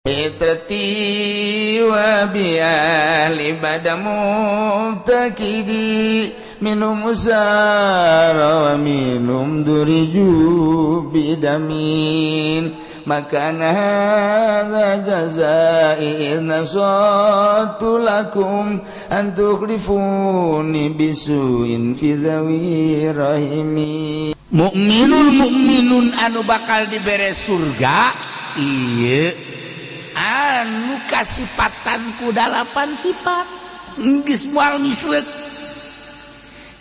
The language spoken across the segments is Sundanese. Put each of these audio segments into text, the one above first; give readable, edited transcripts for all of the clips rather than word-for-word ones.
Fitrati wa bi'ali badamu takidi minum usara wa minum duriju bidamin makana hadha jazai nasatu lakum antukhlifuni bisuin fi dhawi rahimi. Mukminun anu bakal dibere surga ieu anu kasipatan ku 8 sifat geus moal misleuk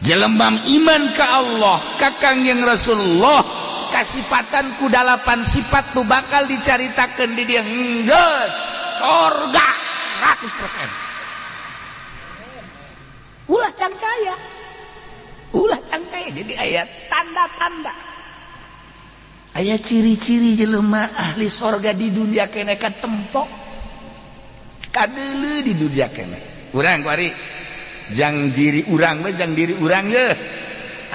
jelema iman ka Allah ka Kangjeng Rasulullah kasipatan ku 8 sifat tu bakal dicaritakeun di dieu geus surga 100%. Ulah cang caya jadi ayat tanda-tanda aya ciri-ciri jelema ahli sorga di dunia kene ka tempok kadeuleu di dunia kene urang kuari jang diri urang we jang diri urang ye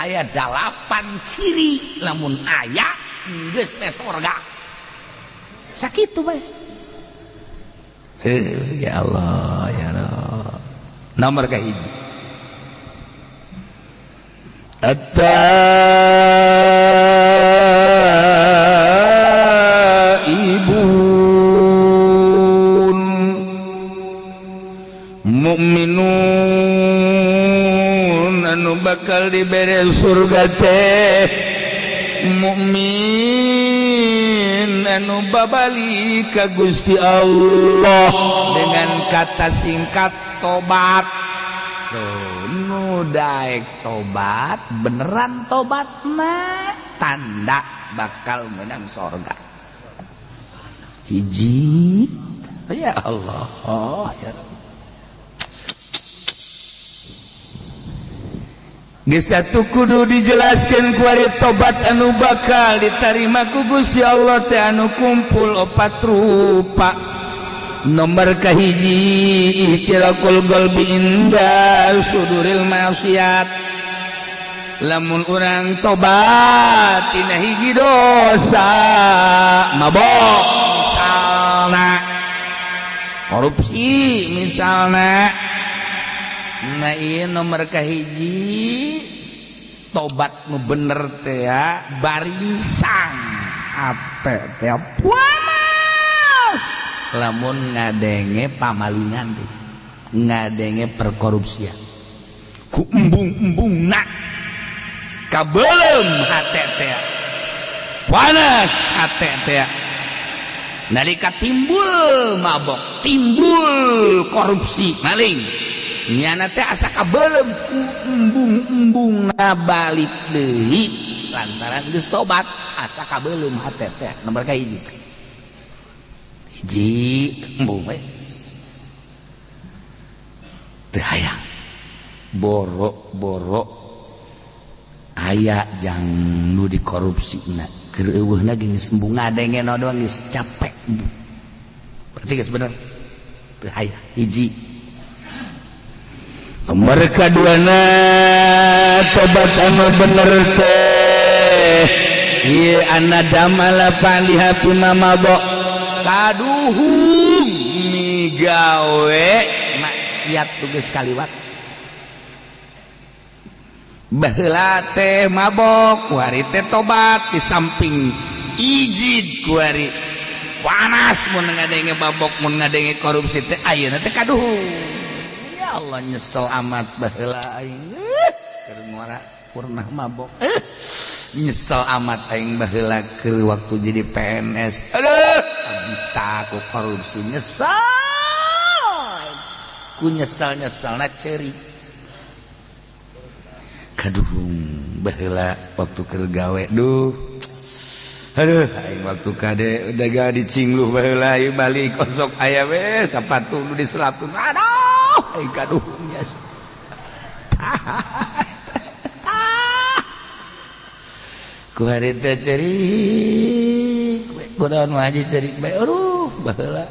aya 8 ciri lamun aya geus teh sorga sakitu bae. Ya Allah ya Allah nomor kahiji At-taibun mukminun anu bakal dibere surga teh mukmin anu babali ka Gusti Allah dengan kata singkat tobat. Nu daek tobat beneran tobatna tanda bakal menang sorga hiji. Ya Allah ya geus satu kudu dijelaskeun ku ari tobat anu bakal ditarima ku Gusti Allah teh anu kumpul 4 rupa. Nomor kahiji ihtirakul qalbi inda suduril maksiat lamun urang tobat tina hiji dosa mabok misalna korupsi misalna nah ieu nomor kahiji tobat nu bener teh ya baringsang ate teh puas lamun ngadenge pamalingan deh ngadenge perkorupsian ku embung-embungna kabeulem hate teh panas hate teh nalika timbul mabok timbul korupsi maling nyana teh asa kabeulem ku embung-embungna balik deui lantaran geus tobat asa kabeulem hate teh nomor kahiji hiji embung we teu hayang boro-boro aya jang nu dikorupsina keur eueuhna geus embung ngadenge na doang geus capek berarti geus bener teu hayang hiji. Nomor kaduana tobat anu bener teh ieu anadamala paliha pimamabo kaduhung migawe maksiat tugas kaliwat baheula teh mabok kuari teh tobat di samping ijid kuari panas mun ngadenge mabok mun ngadenge korupsi teh ayeuna teh kaduhung. Ya Allah nyesel amat baheula aing keur ngora purnah mabok nyesel amat aing baheula keur waktu jadi PNS aduh abita ku korupsi nyesel ku nyesal-nyesalna ceuri kaduhung baheula waktu keur gawe duh aduh aing waktu kade udah gak dicingluh baheula ieu balik kosok aya we sapatu nu diselapkeun aduh aing kaduhung nyes ku hari teh cerik kunaon haji cerik bae aduh baheula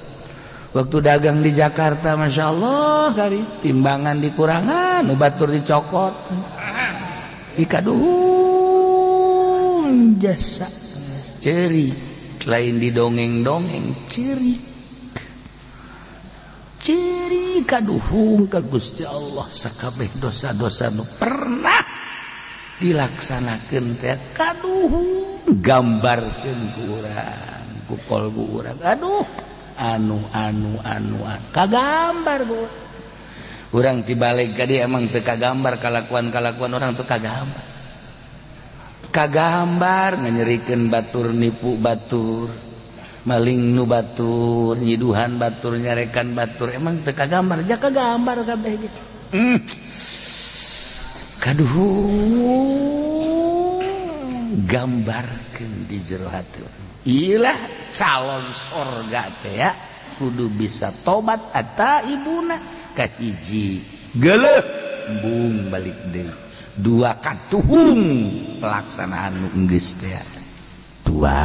waktu dagang di Jakarta Masya Allah kari timbangan dikurangan nu batur dicokot ikaduhung jasa cerik lain didongeng-dongeng cerik ciri kaduhung ka Gusti Allah sakabeh dosa-dosa nu pernah dilaksanakeun teh kaduhung gambarkeun ku urang ku kolbu urang aduh anu kagambar ku urang tibalik ka dieu emang teu kagambar kalakuan-kalakuan orang teu kagambar nganyerikeun batur nipu batur maling nu batur nyiduhan batur nyarekan batur emang teu kagambar ja kagambar kabeh gitu kaduhung gambarkeun di jero hati ilah calon sorga teh ya kudu bisa tobat eta ibuna ka hiji geuleuh embung balik deui dua katuhung pelaksanaan nu geus teh dua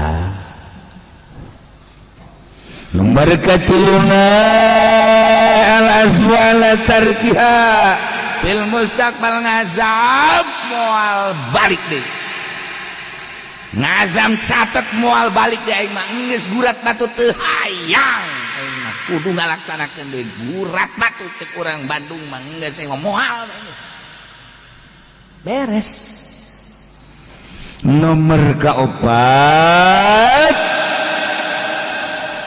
nomor katiluna al aswala tarkiha fil mustaqbal ngazam moal balik deui ngazam catet moal balik deui aing mah geus gurat batu teu hayang aing mah kudu ngalaksanakeun deui gurat batu cek urang Bandung mah geus moal geus beres nomor kaopat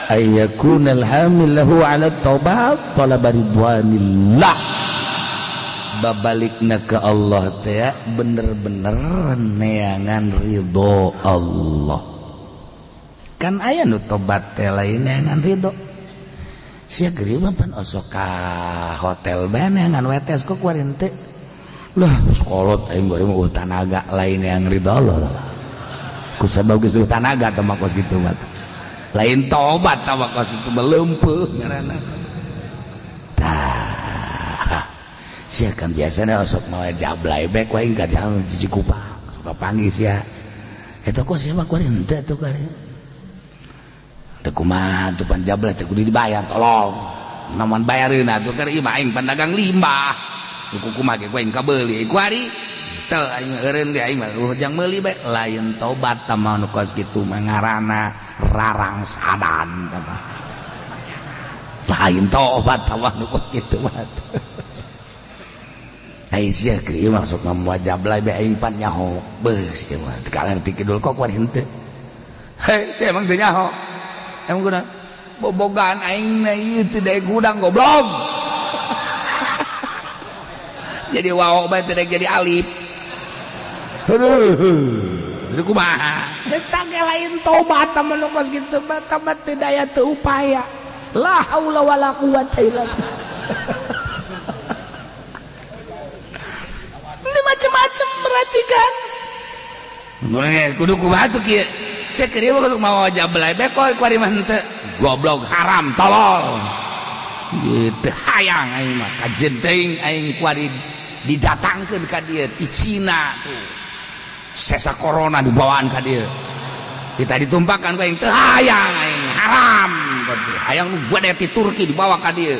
ayyakunal hamil lahu ala taubat talab ridwanillah babalikna ke Allah teh bener-bener neangan ridho Allah kan aya nu tobat teh lain neangan ridho sia geureum pan osok ka hotel bae neangan wetes kok kuarin teh lah sekolot aing bari mah tanaga lain yang ridho Allah ku sabab geus tanaga teh mah kos kitu mah lain tobat tawa kos itu melempeuh ngaranna tah sia kan biasana osok mawa jablay bae ku aing ka jiji kupang suka panggil sia eta kos sia mah kuari henteu atuh kari teu kumaha atuh pan jablay teh kudu dibayar tolong namun bayareun atuh kari ieu mah aing pan dagang limbah kuku kumaha ge ku aing kabeuli kuari teu aing eureun ge aing mah jang meuli bae lain tobat tah nu kos kitu mah ngaranna rarang sadan apa lain tobat tawah nu kos kitu mah ai sia kieu masuk ka wajab lain bae aing pan nyaho beus ieu mah teu ngarti kidul kok kuari henteu hei sia emang teu nyaho emang kudu bobogan aing na ieu teu dae gudang goblok jadi wao bae teu jadi alif itu kumaha eta ge lain tobat tah mun kos kitu mah tobat teu daya teu upaya la haula wala quwata illa billah ini macam-macam perhatikan kudu kumaha tuh kieu sia kieu kudu mau jablay bae kok kuari mah henteu goblok haram tolol gitu hayang aing mah kajen teuing aing kuari didatangkeun ka dieu ti Cina tuh sesa corona dibawaan ka dieu kita ditumpahkan ka aing teu hayang aing haram hayang nu gede ti Turki dibawa ka dieu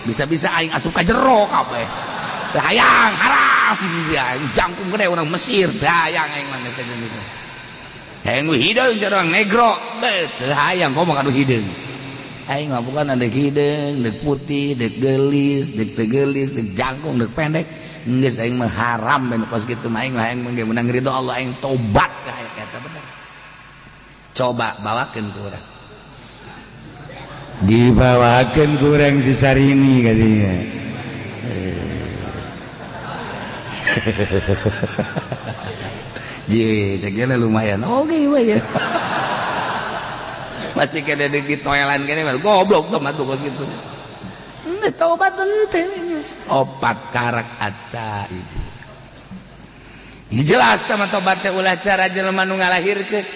bisa-bisa aing asup ka jero kabeh teu hayang haram ya jangkung gede urang Mesir teu hayang aing mah geus gitu hayang nu hideung jarang negro teu hayang komo ka nu hideung aing mah bukan deuk hideung deuk putih deuk geulis deuk teu geulis deuk jangkung deuk pendek geus aing mah haram ben kos kitu mah aing mah aing menang ridho Allah aing tobat ka eta bener coba bawakeun ku urang dibawakeun ku urang si Sarini ka dieu je cekna lumayan oge we ya masih kena di toilan kene goblok tuh mah kos kitu tobat teu opat karak atta itu ini jelas sama tobat teh ulah cara jelema nu ngalahirkeun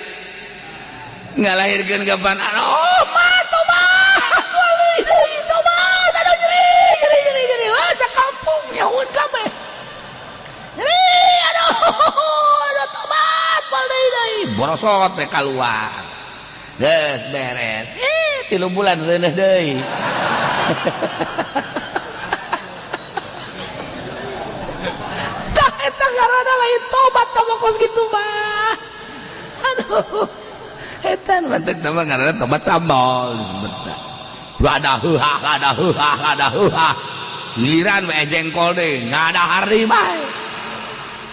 kapan oh mah tobat wali tobat aduh jeri wah sakampung nyaun kabeh jeri aduh tobat deui borosot teh kaluar geus beres 3 bulan reuneuh deui tak eta ngaranna lain tobat tama kos kitu mah aduh eta mah teu ngaranna tobat sambal disebutna giliran we jengkol deh nggak ada hari bae.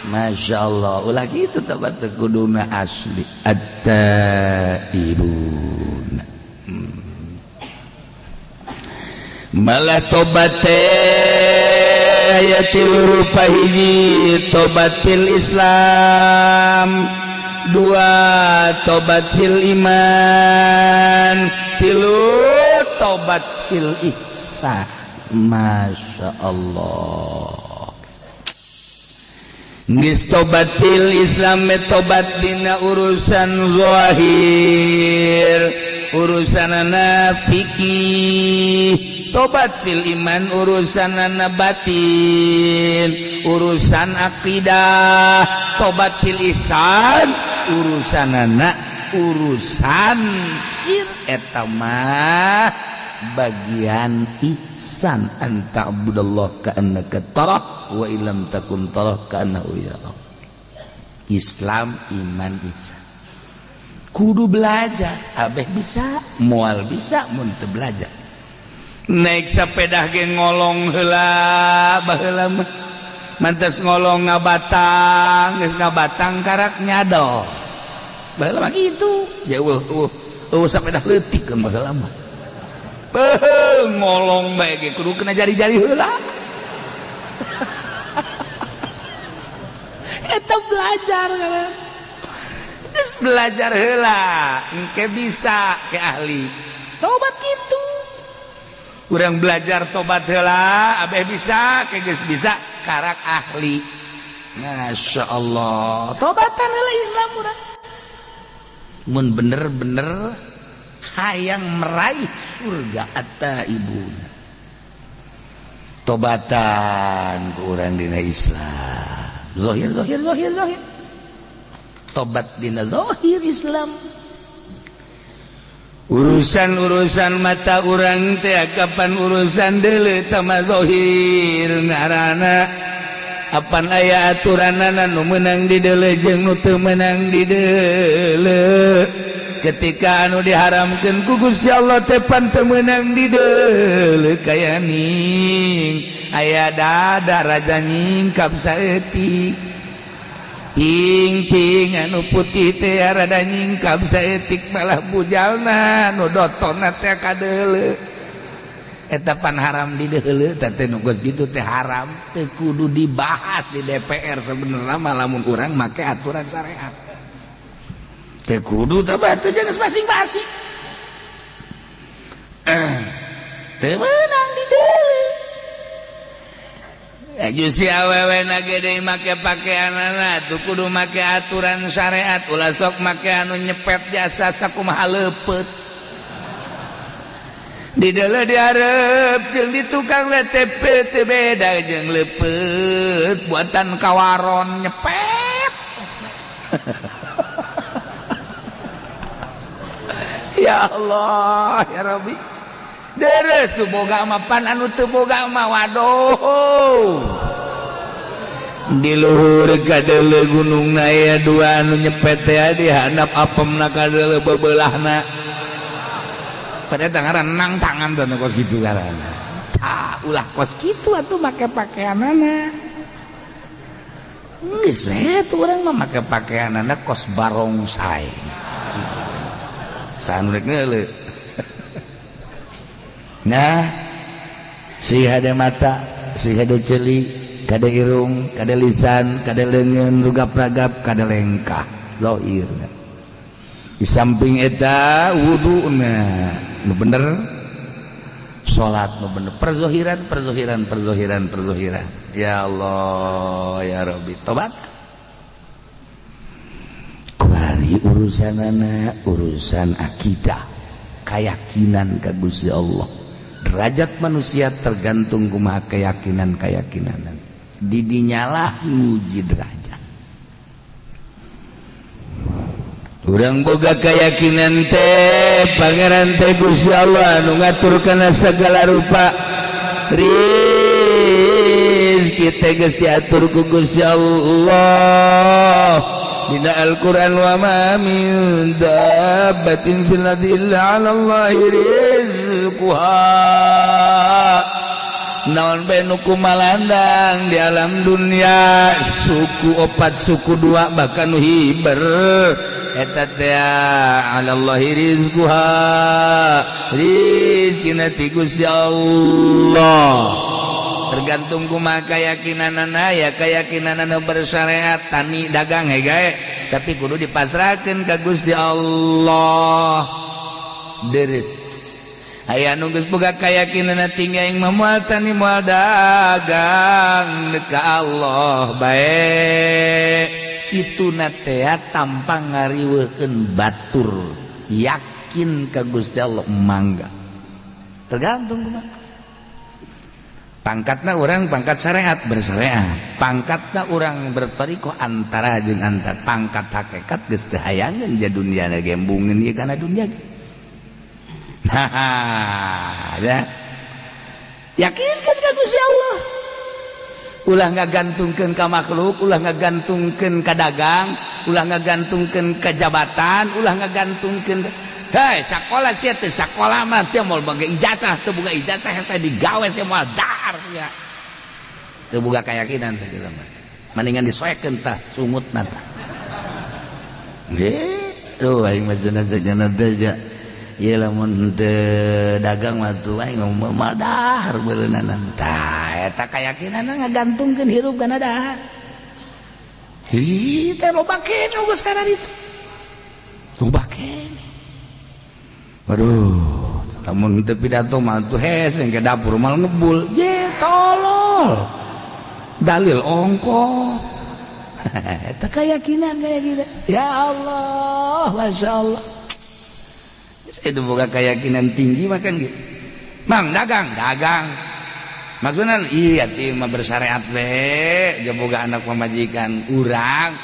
Masya Allah ulah gitu tabat kuduna asli at-taibun malah tobat aya tilu rupa hiji tobat fil Islam dua tobat fil iman tilu tobat fil ihsan. Masya Allah geus tobat fil Islam tobat dina urusan zahir urusanana fikih tobat fil iman urusanana batin urusan akidah tobat fil ihsan urusanana urusan sir eta mah bagian ihsan anta abudallah ka'annaka tarah wa illam takun tarah ka'annahu yarah. Islam iman ihsan kudu belajar abeh bisa moal bisa mun teu belajar naik sepeda ge ngolong heula baheula mah mantes ngolong ngabatang geus ngabatang karak nyado baheula mah kitu ya sepeda leutik kan baheula mah ngolong bae ge kudu kena jari-jari heula eta belajar kan geus belajar heula engke bisa ke ahli tobat kitu urang belajar tobat heula abeh bisa ke geus bisa karak ahli. Masya Allah tobatan heula Islam urang mun bener-bener hayang meraih surga at-taibun tobatan ku urang dina Islam zahir tobat dina zahir Islam urusan mata urang teh kapan urusan deuleu tama zahir ngaranna apan aya aturanana nu meunang di deuleu jeung nu teu meunang di deuleu ketika anu diharamkeun ku Gusti Allah teh pan teu meunang di deuleu kaya ning aya dada raja nyingkap saeutik ping anu putih teh rada nyingkap saeutik malah bujalna nu dotonna teh kadeuleu eta pan haram di deuleu teh nu geus kitu teh haram teu kudu dibahas di DPR sebenarnya mah lamun urang make aturan syariat teu kudu tabatu jeung masing-masing teu meunang di deuleu aju si awewe nage deui make pakeanana tuh kudu make aturan syariat ulah sok make anu nyepet jasa sakumaha leupeut di deuleu diarep jeung di tukang WTP teu beda jeung leupeut buatan kawaron nyepet ya Allah ya Rabbi deres tuh boga mah pan anu teu boga mah waduh di luhur kadeuleu gunungna aya dua anu nyepet teh di handap apemna kadeuleu bebeulahna pada tangaran nang tangan teh kos kitu ngaranna tah ulah kos kitu atuh make pakeanana geus we tuh urang mah make pakeanana kos barongsai sanu rek neuleu. Nah si hade mata si hade celi kade irung kade lisan kade leungeun rugap-ragap kade lengkah zahir di samping eta wuduna nu bener salat nu bener perzohiran ya Allah ya Rabbi tobat kuari urusanana urusan akidah keyakinan ka Gusti Allah. Derajat manusia tergantung kumaha keyakinan didinyalah nguji derajat. Urang boga keyakinan teh pangeran teh Gusti Allah anu ngatur kana segala rupa rizki teh geus diatur ku Gusti Allah dina Al-Qur'an wa ma min dabbatin fil ardi illa 'ala Allahi rizquha rizquha naon bae nu kumalandang di alam dunia suku opat suku dua bahkan nu hiber eta teh alallahi rizquha rizkina ti Gusti Allah tergantung kumaha keyakinanana ya keyakinanana bersyariat tani dagang gae tapi kudu dipasrahkeun ka Gusti Allah deres aya nu geus boga kayakinanna tinggi aing moal tani moal dagang ka Allah bae kituna teh tanpa ngariweukeun batur yakin ka Gusti Allah mangga tergantung kumaha pangkatna urang pangkat syariat bersyariat pangkatna urang bertarikoh antara jeung antar pangkat hakikat geus teu hayangeun ja dunia na gembungeun ieu kana dunia ya yakinkan ka Gusti Allah ulah ngagantungkeun ka makhluk ulah ngagantungkeun ka dagang ulah ngagantungkeun ka jabatan ulah ngagantungkeun hei sakola sia teh sakola mah sia moal boga ijazah teu boga ijazah hese digawe sia moal dar sia teu boga kayakinan teh jelema mendingan disoekeun tah sumutna tah tuh aing mah jenazah teh ieu lamun teu dagang mah tuh aing moal dahar beuleunan tah eta kayakinanna ngagantungkeun hirup kana dahar di teh loba kene geus kana ditu loba kene aduh lamun teu pidato mah tuh hese ke dapur mal ngebul je tolol dalil ongko eta keyakinan ya Allah masyaallah itu boga keyakinan tinggi makan gitu mang dagang maksudnya iya ti mah bersyariat we jeung boga anak pamajikan urang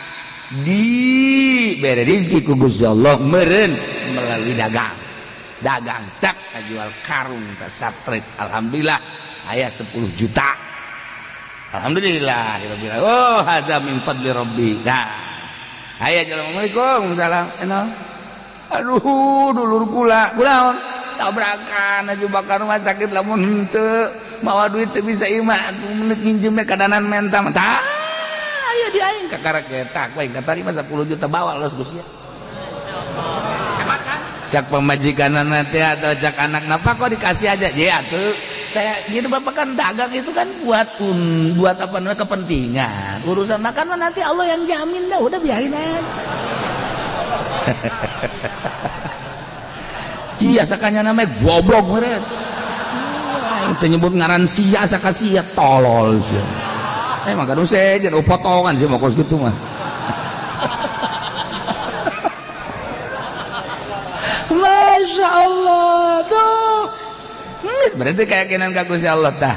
di bere rezeki ku Gusti Allah meureun melalui dagang tak jual karung ka satrek alhamdulillah aya 10 juta alhamdulillah oh hadza min fadli rabbi nah aya assalamualaikum salam enak aduh dulur kula kunaon tabrakan aju bakar rumah sakit lamun henteu mawa duit teu bisa imah menit nginjem kadanan menta tah aya di aing kakarek eta bae katarima 10 juta bawa los Gus ya cak pemajikanana teh atau cak anakna apa kok dikasih aja ya atuh saya gitu bapak kan dagang itu kan buat apa namanya kepentingan urusan makan mah nanti Allah yang jamin dah udah biarin aja cia sakanya namanya goblok meureun teu nyebut ngaran sia saka sia tolol sia mah kan sejen potongan sih mah kos kitu mah Masya Allah tuh berarti keyakinan ka Gusti Allah tah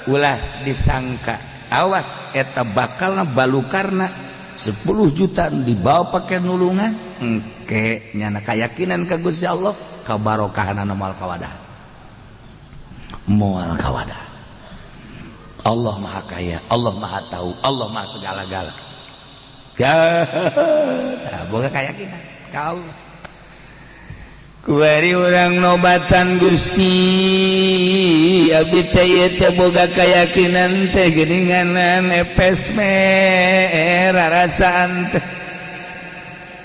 ulah disangka awas eta bakalna balukarna 10 juta dibawa pakai nulungan engke nyana keyakinan ka Gusti Allah kabarokahanna moal kawadah Allah maha kaya Allah maha tahu Allah maha segala-gala ya boga keyakinan ka Allah kuari urang nobatan Gusti abdi teh boga keyakinan teh geuninganan epes rarasaan teh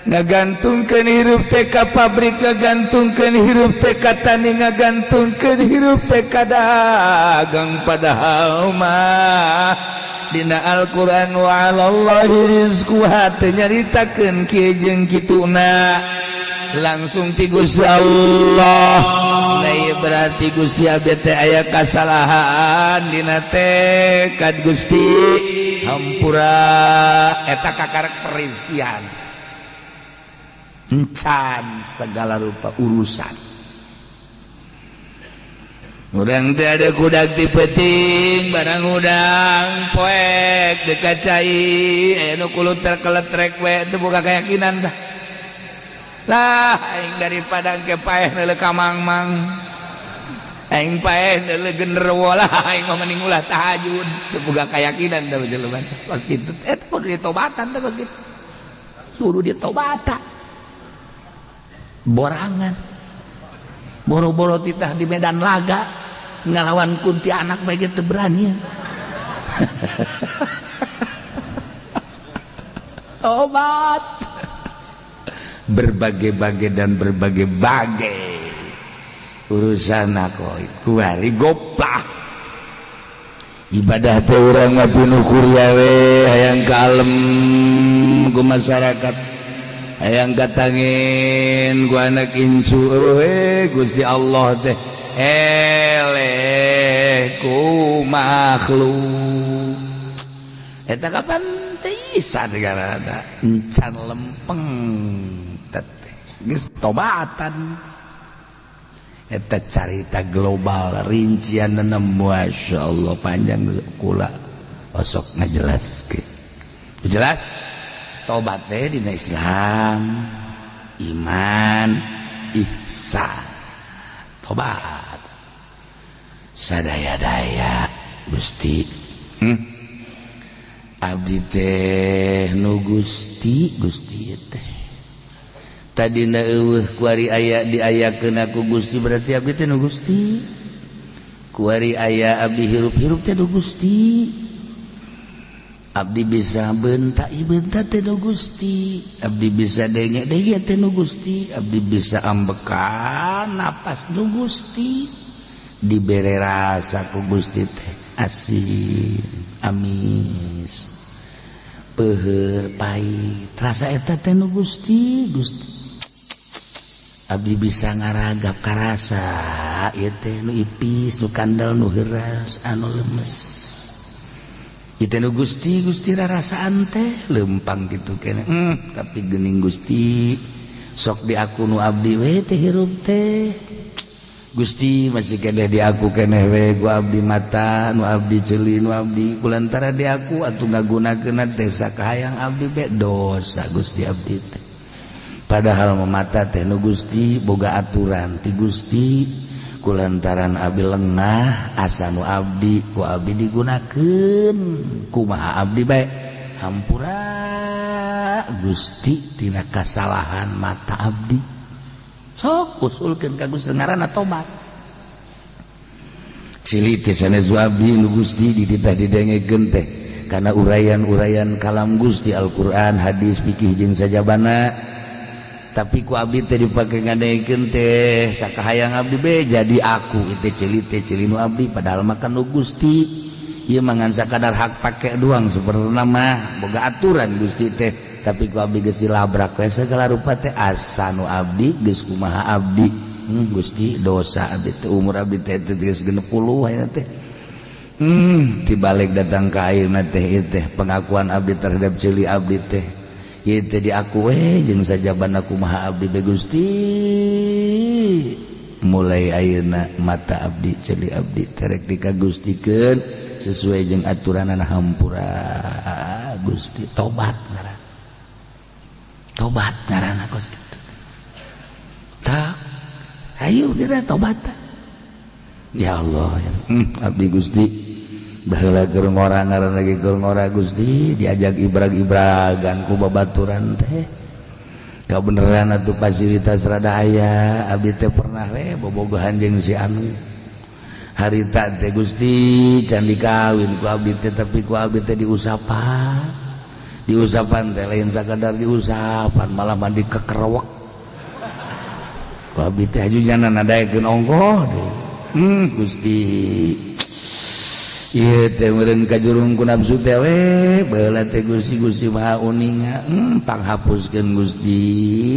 ngagantungkeun hirup teh ka pabrik ngagantungkeun hirup teh ka tani ngagantungkeun hirup teh ka dagang padahal mah dina Al-Qur'an wa 'alallahi rizquha teh nyaritakeun kieu jeung kituna langsung ti Gusti Allah lain berarti Gusti abdi teh aya kasalahan dina teh ka Gusti hampura eta kakarek perizkian encan segala rupa urusan urang teh ada kudak ti peuting barang udang poek dekat cai aya nu kulut terkeletrek we teu boga keyakinan tah lah aing daripada engke paeh neuleuh ka mangmang aing paeh neuleuh genderuwo lah aing mah mending ulah tahajud teu boga keyakinan da jelema kos kitu eta kudu ditobatan teh kos kitu kudu ditobatan borangan boro-boro titah di Medan Laga ngalawan kunti anak bae teu berani. Obat berbagai-bagai dan berbagai-bagai urusan aku kuari goplah ibadah teh urang mah pinuh kuliah we hayang kalem ku masyarakat hayang katangin ku anak incu we Gusti Allah teh eleh ku makhluk eta kapan teh isa negara encan lempeng teteh geus tobatan eta carita global rincianna masya Allah panjang kula osok ngajelaskeun jelas tobat teh dina Islam iman ihsan tobat sadaya-daya Gusti abdi teh nu Gusti teh tadina eueuh kuari aya diayakeun aku Gusti berarti abdi teh nu Gusti kuari aya abdi hirup-hirup teh nu Gusti abdi bisa bentak ieu bentak teh nu Gusti abdi bisa denge-denge teh nu Gusti abdi bisa ambekan napas nu Gusti dibere rasa ku Gusti teh asin amis peuheur pait rasa eta teh nu Gusti abdi bisa ngaragap karasa ieu teh nu ipis nu kandel nu heuras anu lemes ieu teh nu Gusti rarasaan teh lempang kitu keneh tapi geuning Gusti sok di aku nu abdi we teh hirup teh Gusti masih keneh di aku keneh we gua abdi mata nu abdi ceuli nu abdi kulantara di aku atuh ngagunakeun teh sakahayang abdi be dosa Gusti abdi teh padahal mata teh nu Gusti boga aturan ti Gusti kulantaran abdi lengah asa nu abdi ku abdi digunakeun kumaha abdi bae hampura Gusti tina kasalahan mata abdi sok usulkeun ka Gusti ngaranna tobat cilik teh sanes abdi nu Gusti dititah didengekeun teh kana urayan-urayan kalam Gusti Al-Qur'an hadis fikih jeung sajabana tapi ku abdi teh dipake ngadengekeun teh sakahayang abdi be jadi aku teh cili nu abdi padahal mah kan nu Gusti ieu mangan sakadar hak pake doang sebenarnya mah boga aturan Gusti teh tapi ku abdi geus dilabrak we segala rupa teh asa nu abdi geus kumaha abdi Gusti dosa abdi teh umur abdi teh geus 60 aya teh tibalik datang ka ayeuna teh ieu teh pengakuan abdi terhadap cili abdi teh ieu teh diaku we jeung sajabana kumaha abdi be Gusti mulai ayeuna mata abdi cili abdi terek dikagustikeun sesuai jeung aturanana hampura Gusti tobat ngaranna kos kitu tak ayo kira tobat ya Allah abdi Gusti baheula keur ngora ngaran lagi keur ngora Gusti diajak ibrag-ibragan ku babaturan teh kabeneran atuh fasilitas rada aya abdi teh pernah we bobogohan jeung si anu harita teh Gusti can dikawin ku abdi teh tapi ku abdi teh diusapan teh lain sakadar diusapan malah mandi kekerewek ku abdi teh ajujanna nadaekeun ongkoh deui Gusti ieu teh meureun kajurung ku nafsu teh we baheula teh Gusti Maha Uninga panghapuskeun Gusti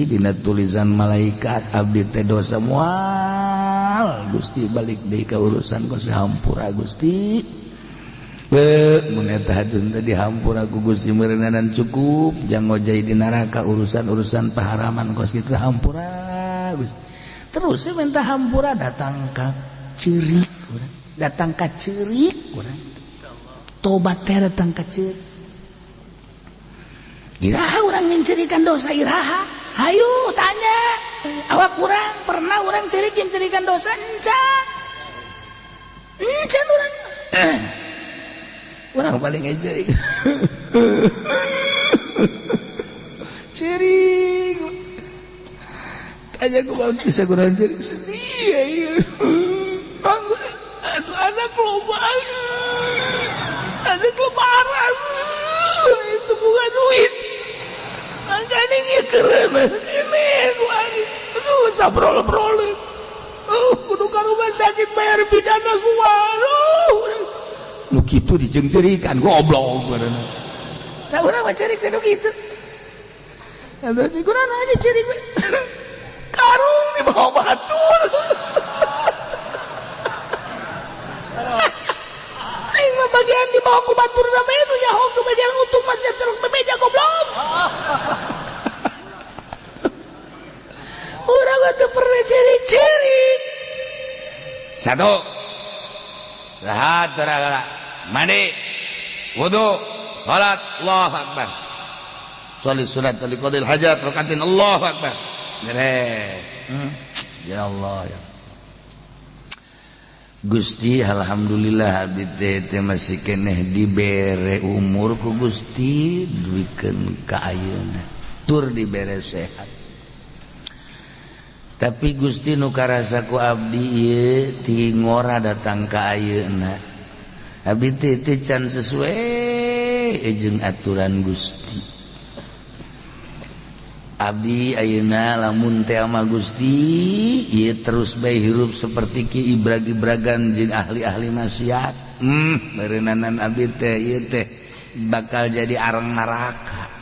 dina tulisan malaikat abdi teh dosa moal Gusti balik deui ka urusan ku sahampura Gusti mun eta hadun teh dihampura ku Gusti meureunana cukup jang ngojai di neraka urusan-urusan paharaman kos kitu hampura Gusti terus minta hampura datang ka ceurik urang datang ka ceurik urang tobat teh datang ka ceurik iraha urang nyeurikan dosa iraha hayu tanya awak urang pernah urang ceurik jeung ceurikan dosa encan urang urang paling ngejeurik ceurik aja ku bisa kurang jadi sedih. Anak lebaran, anak lebaran itu bukan duit. Makanya ini keren, ini aduh sabrol-brol. Kudu ka rumah sakit bayar pidana gua. Nu kitu dijengcerikan goblok badanna. Tah urang mah cerik teh kitu. Ada si kurang aja cerik. Karung di bawah batur. Aing mah bagian di bawah ku batur na menu nya hok tu bagian utuh masih terus bebeja goblok. Urang teh pernah cerik-cerik. Satu. Rahat tara mandi. Wudu, salat, Allahu Akbar. Sholli sunat li qadil hajat rakaatin Allahu Akbar. Beres. Ya Allah ya. Gusti alhamdulillah abdi teh masih keneh dibere umur ku Gusti duikeun ka ayeuna. Tur dibere sehat. Tapi Gusti nu karasa ku abdi ieu ti ngora datang ka ayeuna. Abdi teh can sesuai jeung aturan Gusti. Abdi ayeuna lamun teh ama Gusti ieu terus bae hirup saperti ki ibrag-ibragan jeung ahli-ahli maksiat. Beureunanan abdi teh ieu teh bakal jadi areng neraka.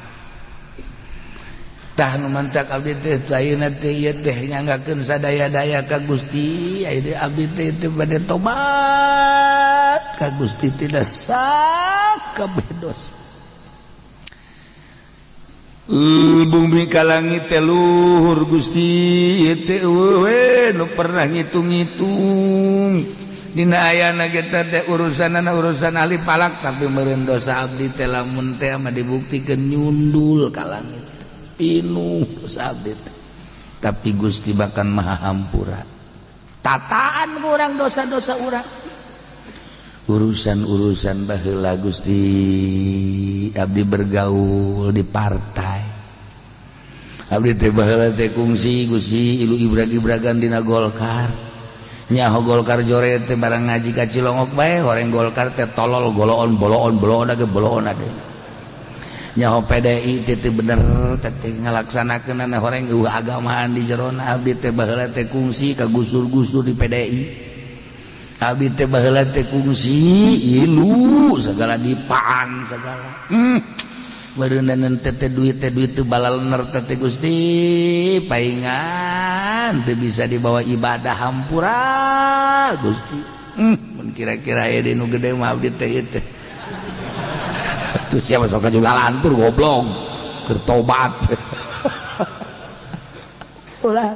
Tah nu mantak abdi teh ayeuna teh ieu teh nyanggakeun sadaya-daya ka Gusti, ayeuna abdi teh teu bade tobat ka Gusti tidak sakabeh dosa. Bumi ka langit teh luhur Gusti, ieu teh we nu pernah ngitung-ngitung. Dina ayana kita teh urusanana urusan ahli palak, tapi meureun dosa abdi teh lamun teh mah dibuktikeun nyundul ka langit. Pinuh dosa abdi teh. Tapi Gusti bahkan Maha Hampura. Tataan urang dosa-dosa urang. Urusan-urusan baheula Gusti abdi bergaul di partai. Abdi teh baheula teh kungsi Gusti ilu ibrag-ibragan dina Golkar. Nyaho Golkar joret teh barang ngaji ka Cilongok bae horeng Golkar teh tolol goloon boloon age boloon ade. Nyaho PDI teh bener teh ngalaksanakeun horeng eueuh agamaan di jerona abdi teh baheula teh kungsi ka gusur-gusur di PDI. Abdi teh baheula teh kungsi ilu segala dipaan segala. Beureunan teh duit teh balalener teh Gusti paingan teu bisa dibawa ibadah hampura Gusti. Mun kira-kira aya di nu gede mah abdi teh ieu teh. Tuh siapa sok juga lantur goblok keur tobat. Ulah.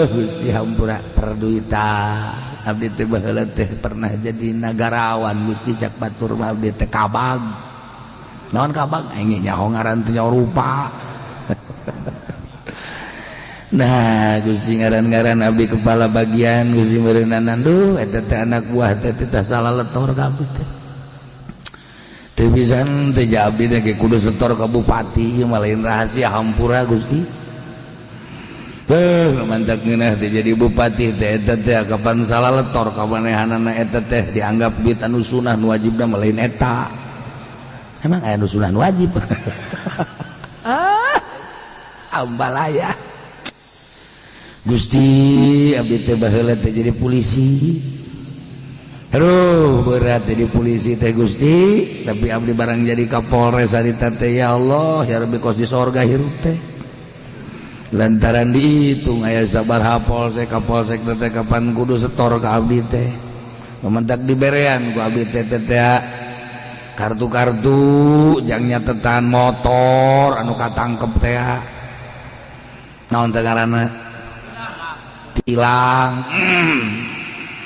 Gusti hampura perduitan. Abdi teh baheula teh pernah jadi nagarawan Gusti cak batur mah abdi teh kabag. Naon kabag? Aing nyaho ngaran teh nyaho rupa. Nah, Gusti ngaran-ngaran abdi kepala bagian Gusti meureunanan duh eta teh anak buah teh tah salah letor ka abdi teh. Teu pisan teh abdi teh kudu setor ka bupati ieu mah lain rahasia hampura Gusti. Mantak ngeunah teh jadi bupati teh eta teh kapan salah letor ka manehanana eta teh dianggap duit anu sunah nu wajibna mah lain eta. Emang aya nu sunah nu wajib. Sambalaya. Gusti abdi teh baheula teh jadi polisi. Aduh berat jadi polisi teh Gusti, tapi abdi barang jadi Kapolres harita teh ya Allah ya Rabbi kos di sorga hirup teh. Lantaran dihitung aya sabaraha polsek kapolsek teh kapan kudu setor ka abdi teh. Mementak diberean ku abdi teh kartu-kartu jang nyatetan motor anu katangkep teh. Naon teh ngaranna? Tilang.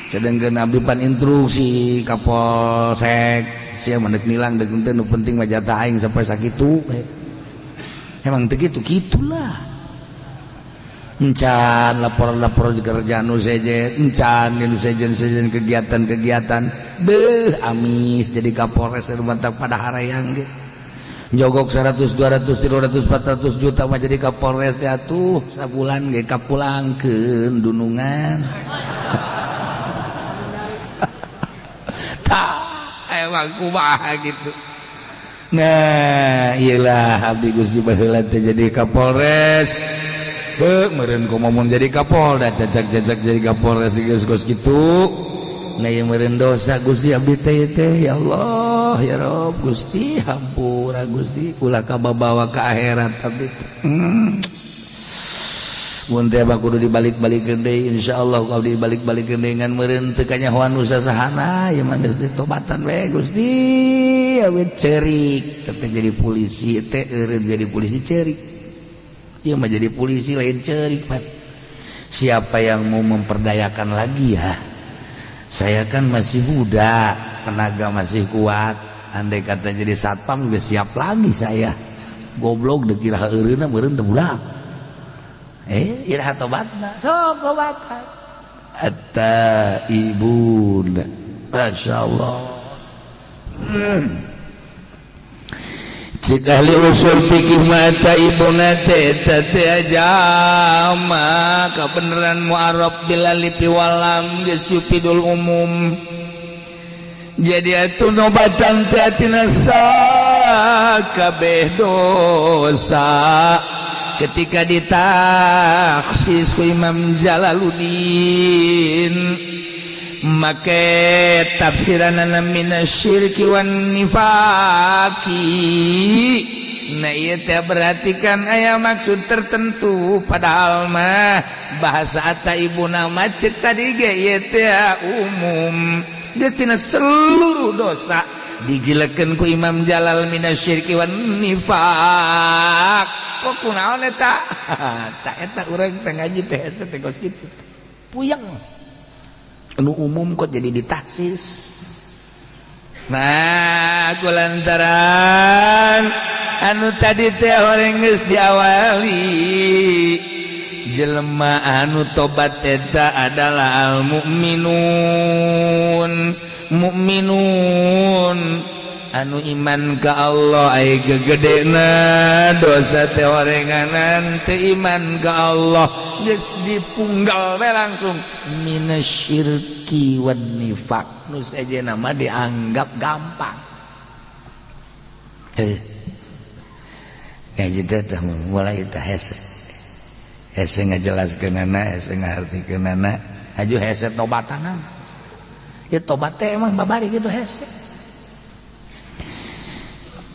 Sedangkan abdi pan instruksi kapolsek sia mandek nilang deuk teh nu penting mah jatah aing sampai sakitu. Emang teu kitu-kitulah. Encan lapor-lapor kerjaan nu sejen, encan nu sejen kegiatan-kegiatan. Beuh amis jadi kapolres mantap pada harayang ge. jogok 100 200 300 400 juta mah jadi Kapolres teh atuh sabulan ge kapulangkeun dunungan. Tah emang kumaha gitu. Nah iyalah abdi Gusti baheula teh jadi Kapolres. Meureun kumaha jadi Kapolda cacak-cacak jadi Kapolres geus kitu. Nah ieu meureun dosa Gusti abdi teh ya Allah ya Rob Gusti hampura Gusti ulah kabawa ka akhirat abdi. Mun teh mah kudu dibalik-balikeun deui insyaallah kalau dibalik-balikeun deui ngan meureun teu kanyahoan usahana ieu mah geus ditobatan we Gusti awet ceurik teh jadi polisi teh eureun jadi polisi ceurik ieu mah jadi polisi lain ceurik Pak. Siapa yang mau memperdayakan lagi ya, saya kan masih muda tenaga masih kuat, andai kata jadi satpam geus siap lagi saya goblok deu kira eureunna meureun teu budak. Iraha tobatna sok tobatan at-taibun masyaallah. Cik ahli usul fikih mata ibuna teh ajama kebenaran mu'arab bil alif wal lam geus yufidul umum. Jadi atuh nobatan teh atina sakabeh dosa ketika ditaksis ku Imam Jalaluddin make tafsiranana minasyirki wan nifaqi. Nah ieu teh berartikan aya maksud tertentu padahal mah bahasa ataibuna macet tadi ge ieu teh umum geus tina seluruh dosa digilekeun ku Imam Jalal minasyirki wan nifaq. Kok kunaon eta? Tak eta urang teh ngaji teh hese teh geus kitu. Puyeng. Anu umum kok jadi ditaksis. Nah, kulantaran anu tadi teh horeng geus diawali. Jelema anu tobat eta adalah al mukminun. Mukminun anu iman ka Allah aya gegedena dosa teh horenganan teu iman ka Allah geus dipunggal we langsung minasyirki wan nifaq nu sajena mah dianggap gampang. Ngaji teh mulai teh hese ngajelaskeunana hese ngartikeunana aju hese tobatanna ya tobat teh emang babari gitu hese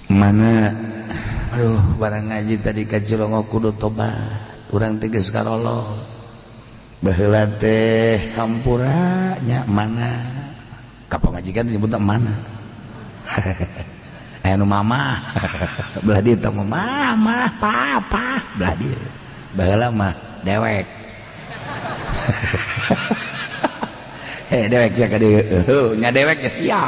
mana aduh barang ngaji tadi ka Cilongo kudu tobat urang teh geus karolo baheula teh hampura nya mana ka pamajikan disebutna mana aya nu mama belah dieu teh mama papa belah dieu baheula mah dewek dewek sia ka dieu nya dewek ya sia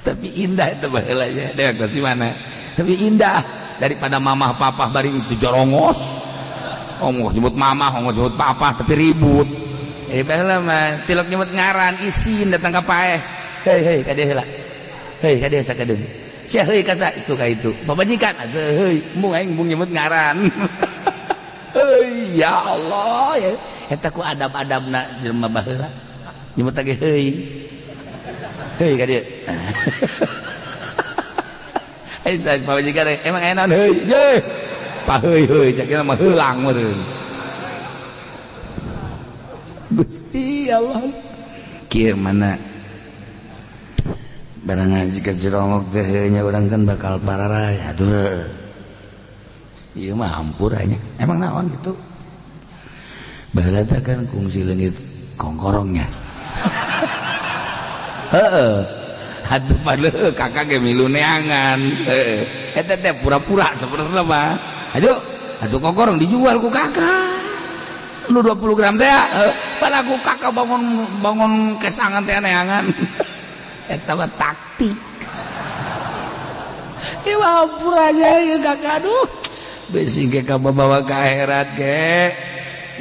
tapi indah itu baheulanya dewek si mana tapi indah daripada mamah papa bari itu jorongos ongos nyebut mamah ongos nyebut papa tapi ribut baheula mah tilok nyebut ngaran isin datang ka paeh heuy ka dieu heula heuy ka dieu sakadeung sia heuy ka sa itu ka itu pamajikan heuy embung aing embung nyebut ngaran heuy ya Allah ya eta ku adab-adabna jelema baheula nyebut lagi heuy heuy ka dieu ai sa pamajikan emang aya naon heuy ye pa heuy cak mah heulang meureun Gusti Allah kieu mana barang ngaji ka Cirongok teh nya urang kan bakal pararay atuh ieu mah hampura nya emang naon gitu baheula teh kan kungsi leungit kongkorongnya heeh atuh padahal kakak ge milu neangan heeh eta teh pura-pura sabenerna mah atuh kongkorong dijual ku kakak nu 20 gram teh padahal ku kakak bangun kesangan teh neangan eta mah taktik ieu mah pura aja ieu kakak aduh besi ge ka bawa ka akhirat ge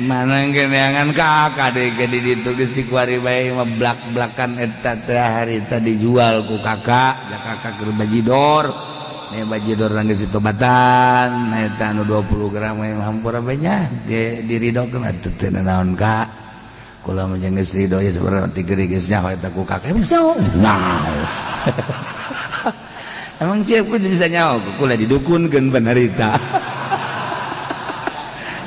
mana geneangan kakak deh gede ditulis di kuari bayi mah blak-blakan eta teh hari tadi dijual ku kakak ya kakak keur bajidor nih bajidor nangis tobatan eta anu 20 gram yang hampura banyak diridokeun atuh teu naon ka kula mah geus ridho ya seperti geus nyaho eta ku kakek bisa nah emang siap ku bisa nyaho kula didukunkeun benerita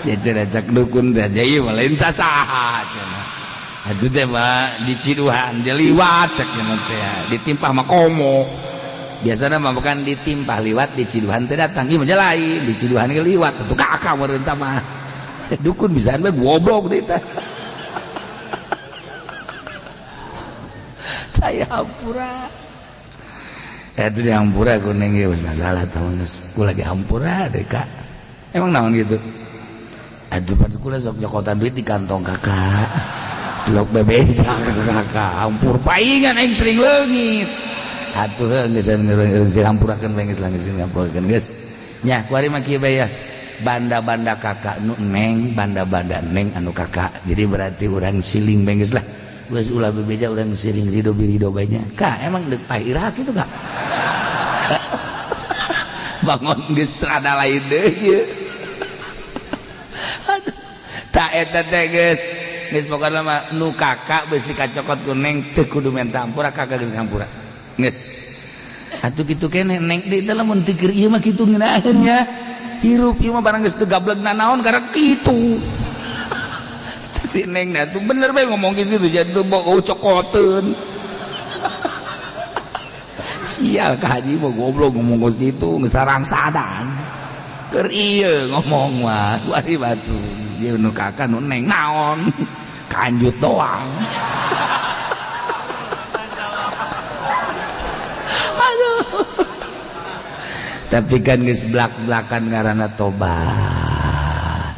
ya cek dukun teh jadi lain sasaha cenah atuh teh mah di Ciduhan dia liwat cek teh ditimpah mah komo biasana mah bukan ditimpah liwat di Ciduhan teh datang ieu mah lain di Ciduhan ge liwat atuh kakak meureun tah mah dukun bisaan mah goblok deui tah saya hampura itu di hampura kuning ya masalah tahu ku lagi hampura deh kak emang naon gitu aduh pada kula sok nyokotan duit di kantong kakak celok bebeja kakak hampur paingan aing sering leungit atuh geus geus hampurakeun bae geus hampurakeun geus nya kuari mah kieu bae ya banda-banda kakak nu neng banda-banda neng anu kakak jadi berarti urang siling bae geus lah geus ulah bebeja urang siling rido birido bae nya kak emang deuk pairah kitu kak bangun geus rada lain deui tak eta teh geus pokona mah nu kakak beusi kacokot ku neng teu kudu minta hampura kakak geus ngampura geus atuh kitu keneh neng deui teh lamun teu keur ieu mah kitu ngeunaheun nya hirup ieu mah barang geus teu gablegna naon karena kitu si neng dah tuh bener bae ngomong gitu jadi tuh bawa cokoteun sial ka haji mah goblok ngomong gitu geus sarang sadan keur ieu ngomong mah kuari batu ieu nu kakak nu neng naon kanjut doang aduh tapi kan geus blak-blakan ngaranna tobat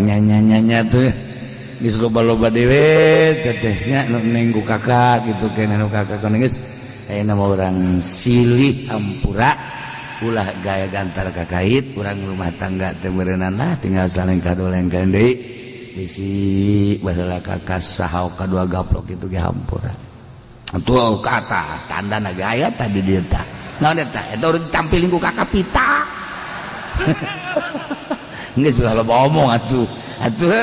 nyanya tuh geus loba-loba dewe tetehnya nu neng ku kakak gitu keneh nu kakak kana geus ayeuna mah urang silih hampura ulah gaya gantar kakait urang rumah tangga teh beureunan lah tinggal saling kadolengkeun deui bisi baheula kakak sahau kadua gaplok itu ge hampura atuh kata tandana gaya tadi dieu tah naon eta urang ditampilin ku kakak pita geus ulah loba omong atuh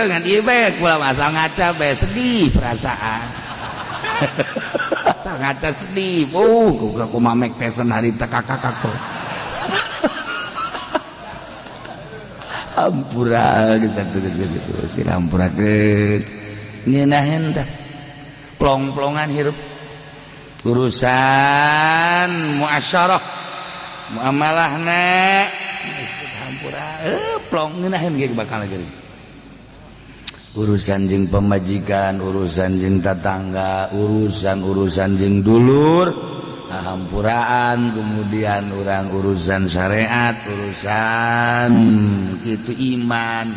ngan ieu bae kula asal ngaca bae sedih perasaan asal ngaca sedih ku mamek tesen harita kakak hampura geus hampurakeun ngeunaheun tah plong-plongan hirup urusan muasyarah muamalahna geus hampura plong ngeunaheun ge bakal geuning urusan jeung pemajikan urusan jeung tetangga urusan jeung dulur hampuraan kemudian orang urusan syariat urusan gitu iman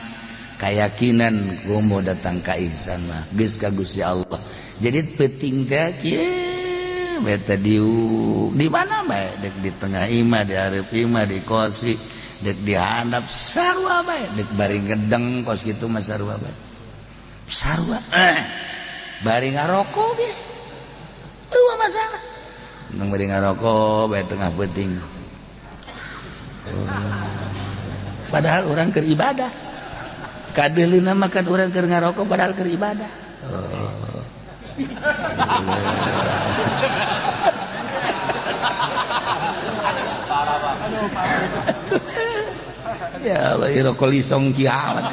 keyakinan kumo datang ka ihsan mah geus ka Gusti Allah jadi penting teh kieu beta di mana bae dek di tengah imah di hareup imah di kosi dek di handap sarua bae dek bari ngedeng kos kitu mah sarua bae sarua bari ngarokok ge teu masalah nang bari ngarokok bae tengah peuting padahal orang keur ibadah kadeulina mah kan urang keur ngarokok padahal keur ibadah ya Allah rokok lisong kiamat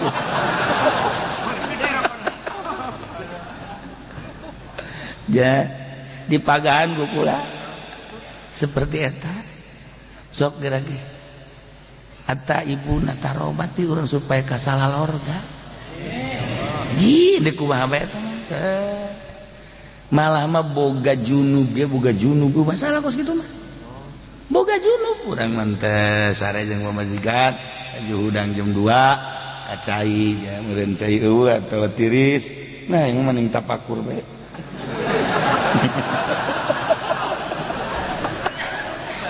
ya di pagahan ku pula seperti eta sok gerage atta ibuna tarobati urang supaya kasalalorga ji deuk kumaha bae eta malah mah boga junub masalah kos kitu mah boga junub urang mah teh sare jeung pamajikan juhudang jam 2 kacai ya meureun cai eueuh atau tiris nah yang mah ning tapakur bae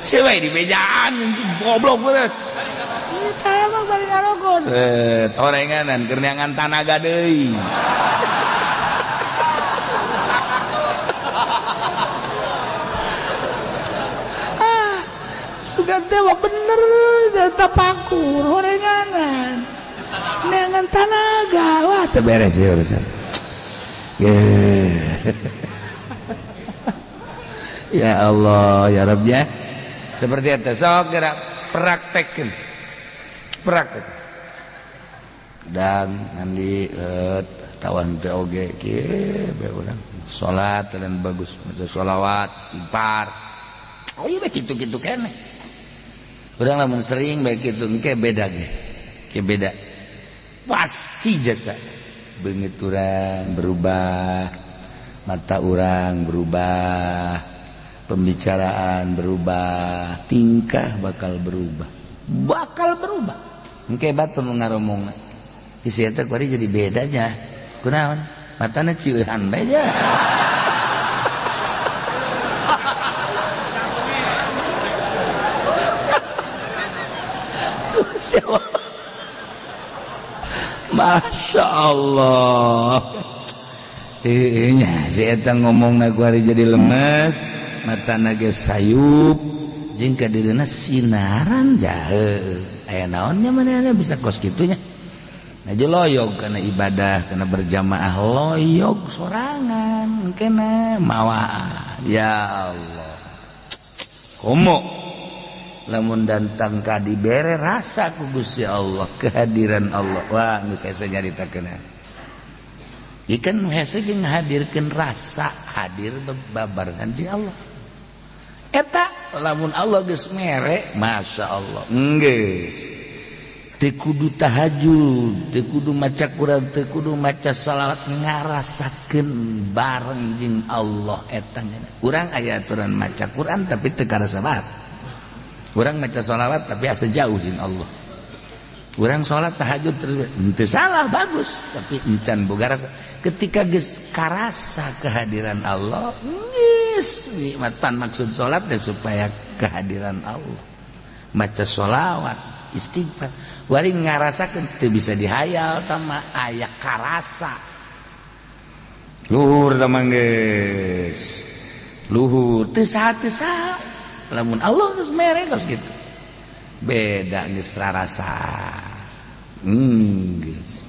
siapa di mejaan goblok bener kita emang balik ngarokok orenganan kerneangan tanaga deui sugan teh mah dapur horenganan dengan tanaga wah terberes ya urusan ya Allah ya Rabbnya seperti itu sok gerak praktek dan nanti tawan POG urang salat dan bagus maca sholawat istighfar iya begitu kene urang lamun sering baik itu engke beda pasti jasa beungit urang berubah mata urang berubah pembicaraan berubah tingkah bakal berubah engke batur ngaromongna isi eta kuari jadi bedanya kunaon matana cieuhan bae ja Masya Allah nya si eta ngomongna kuari jadi lemes matana ge sayup jeung ka dirina sinaran jahe aya naonnya manehna bisa kos kitunya aja loyog karena ibadah karena berjamaah loyog sorangan kena mawa ya Allah komo lamun dantang ka dibere rasa ku Gusti Allah kehadiran Allah wah geus hese nyaritakeun ikan hese ge ngahadirkeun rasa hadir babarengan jeung Allah eta lamun Allah geus mere masya Allah geus teu kudu tahajud teu kudu maca Quran teu kudu maca shalawat ngarasakeun bareng jeung Allah eta urang aya aturan maca Quran tapi teu karasa baat urang maca shalawat tapi asa jauh jeung Allah urang salat tahajud terus teu salah bagus tapi encan boga rasa ketika geus karasa kehadiran Allah geus nikmatan maksud salat teh supaya kehadiran Allah maca shalawat istighfar wari ngarasakeun teu bisa dihayal tama aya karasa luhur tama geus luhur teu saha lamun Allah geus mere geus kitu beda geus rarasa geus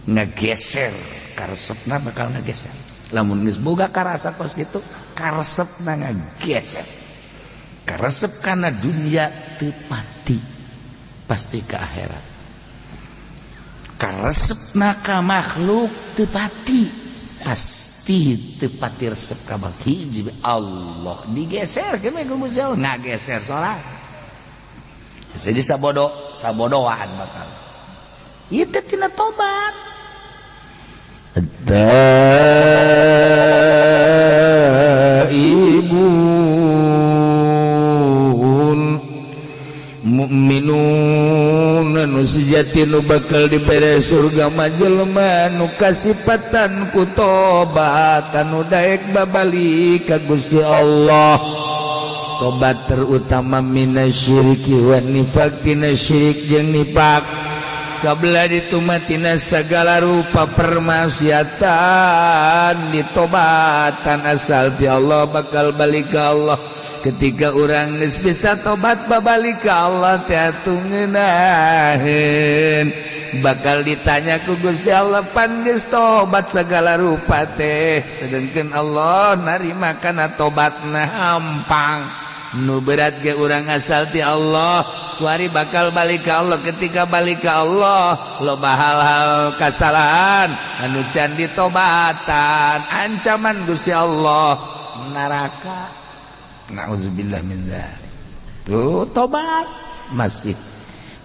ngageser karesepna bakal ngageser lamun geus boga karasa kos kitu karesepna ngageser karesep kana dunia teu pati pasti ke akhirat karesepna ka makhluk teu pati pasti teu pati resep ka hiji Allah digeser ke ku Gusti Allah ngageser salat jadi sabodohan bakal ieu teh tina tobat mu'minun anu sejati nu bakal dibere surga majelma nu kasipatan ku tobat anu daek babalik ka Gusti Allah tobat terutama minasyiriki wa nifaq tina syirik jeung nifaq kabla ditumatina segala rupa permaksiatan ditobatan asal ti Allah bakal balik ka Allah ketika orang geus bisa tobat babalik ka Allah teh ngeunaheun bakal ditanya ku Gusti Allah pan geus tobat segala rupa teh sedengkeun Allah narima kana tobatna hampang nu berat ge urang asal ti Allah kuari bakal balik ka Allah ketika balik ka Allah loba hal-hal kasalahan anu can ditobatan ancaman Gusti Allah neraka na'udzubillah min dzalik tuh tobat masih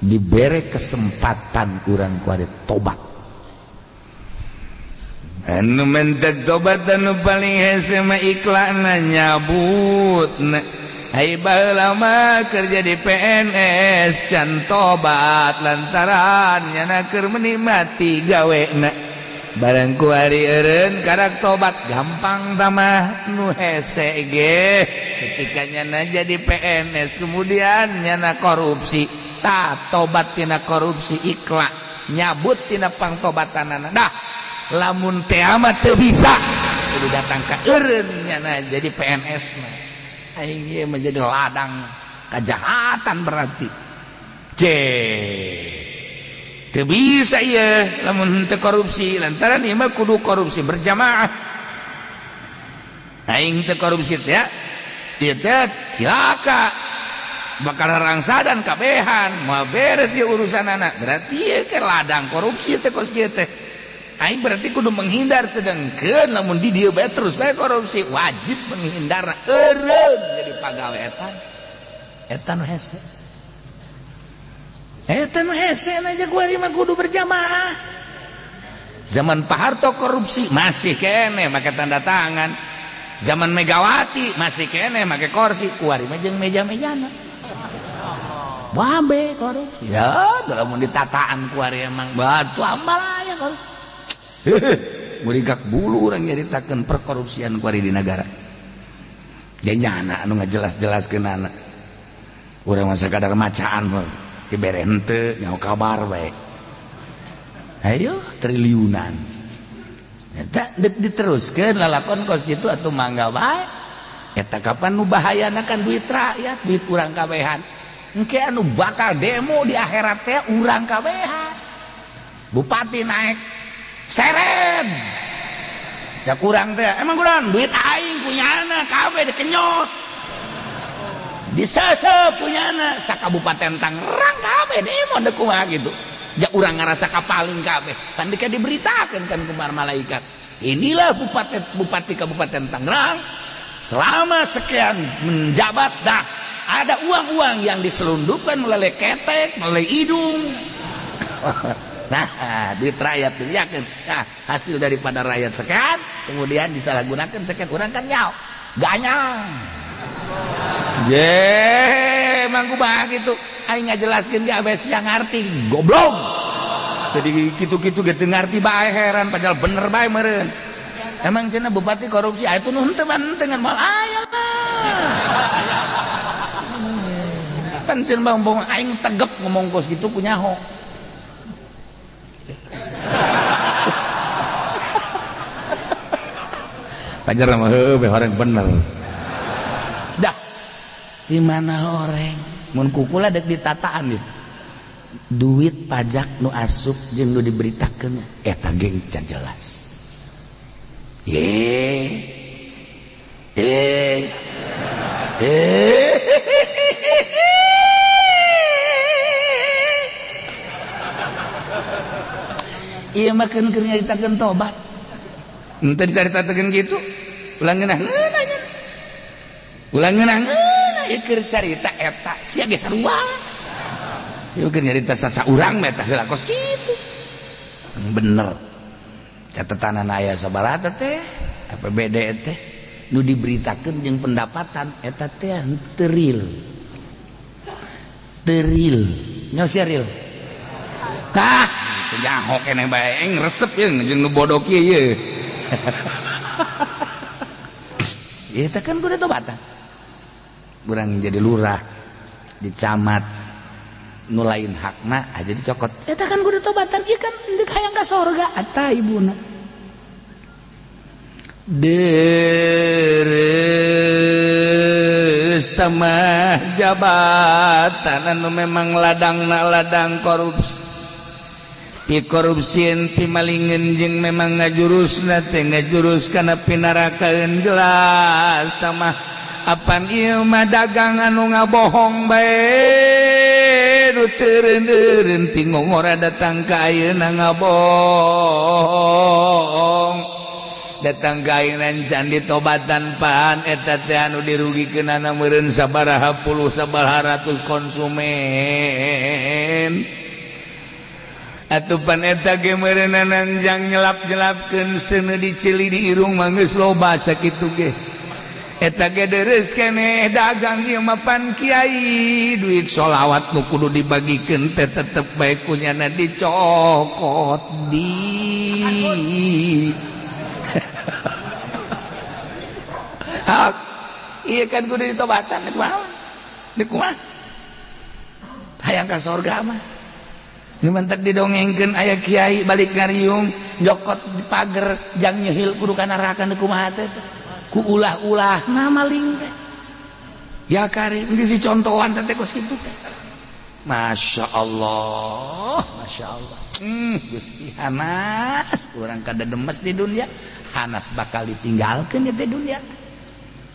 diberi kesempatan kurang kuari tobat anu mentek tobat anu paling hese mah ikhlana nyabutna ai baheula mah kerja di PNS can tobat lantaran nyana keur menikmati gawena barang kuari eureun karak tobat gampang tamah nu hese ge ketika nyana jadi PNS kemudian nyana korupsi tah tobat tina korupsi ikhlas nyabut tina pangtobatanana dah lamun teh amat teu bisa kudu datang ka eureun nyana jadi PNS mah aing ieu menjadi ladang kejahatan berarti teu bisa ieu lamun teu korupsi lantaran ieu mah kudu korupsi berjamaah. Aing teu korupsi teh ieu teh cilaka bakal rangsadan kabehan moal beres ieu urusanana berarti ieu ke ladang korupsi teh kos kieu teh. Aing berarti kudu menghindar sedengkeun lamun di dieu bae terus bae korupsi wajib menghindar eureun jadi pagawe eta nu hese. Eta nu hese aja kuari mah kudu berjamaah. Zaman Pak Harto korupsi masih kene make tanda tangan. Zaman Megawati masih kene make kursi kuari mah jeung meja-mejana. Babe korupsi. Ya, lamun ditataan kuari emang batu amal aya korupsi. Murigak bulu urang nyaritakeun perkorupsian kuari di negara. Janyana anu ngajelas-jelaskeun anak. Urang mah sakadar macaan mah. Dibere henteu nyaho kabar bae. Ayo triliunan. Eta diteruskeun lalakon kos kitu atuh mangga bae. Eta kapan nu bahayana kan duit rakyat, duit urang kabehan. Engke anu bakal demo di akhirat teh urang kabehan. Bupati naik seren. Cak urang teh emang kurang duit aing punyana kabeh dikenyot. Disesep punyana sakabupaten Tangerang kabeh demo deuk kumaha gitu. Jak urang ngarasa kapaling kabeh. Kan dika diberitakeun kan ku malaikat. Inilah bupati Kabupaten Tangerang selama sekian menjabat dah ada uang-uang yang diselundupkan melalui ketek, melalui hidung. Nah, duit rakyat dilihatkan. Nah, hasil daripada rakyat sekian, kemudian disalahgunakan sekian. Orang kan nyaw, ganyang. Emang kumaha gitu. Aing ngajelaskeun ge abes yang ngarti, goblok. Jadi kitu-kitu ge teu ngarti bae heran padahal bener bae meureun. Emang cenah bupati korupsi aya nu henteu dengan mal aya lah. Kan sieun bang aing tegep ngomong kos gitu kunyaho. Pajar mah heuh orang bener. Dah. Di mana orang mun kukula dek ditataan ieu. Duit pajak nu asup jeung nu diberitakeun eta ge can jelas. Iya mah keur nyaritakeun tobat. Henteu dicaritakeun kitu. Ulang ngeunah nanya. Ulang ngeunah ieu keur carita eta sia ge sarua. Ieu keur nyarita sasa urang mah eta heula kos kitu. Bener. Catetanana aya sabaraha teh? APBD teh nu diberitakeun jeung pendapatan eta teh teu real. Teu real. Nya sia real. Tah nyaho keneh bae eng resep jeung nu bodoh kieu ye. Eta kan kudu tobatan. Urang jadi lurah di camat nu lain hakna aja dicokot. Eta kan kudu tobatan ieu kan deuk hayang ka sorga eta ibuna. Deres tamah jabatan anu memang ladangna ladang korupsi. Pi korupsieun pi malingeun jeung memang ngajurusna teh ngajurus kana pinarakaeun jelas tamah apan ieu mah dagang anu ngabohong bae nu teureun-eureun ti ngongora datang ka ayeuna ngabohong datang ka ayeuna can ditobatan pan eta teh anu dirugikeunana meureun sabaraha puluh sabaraha ratus konsumen. Atupan eta ge meureunna nanjang nyelap-nyelapkeun seuneu dicili di irung mah geus loba sakitu ge. Eta ge deres keneh dagang ieu mah pan kiai duit sholawat nu kudu dibagikeun teh tetep bae kunyana dicokot di. Hak ieu kan kudu ditobatan kumaha? Kumaha? Hayang ka surga mah. Ngementek didongengkeun aya kiai balik ngariung jokot di pager jang nyehil kudu ka neraka teh kumaha teh ku ulah-ulah na maling teh ya kari geus dicontohan teh kos kitu teh Masya Allah, Masya Allah. Gusti Hanas, orang kada demes di dunia, Hanas bakal ditinggalkan di dunia.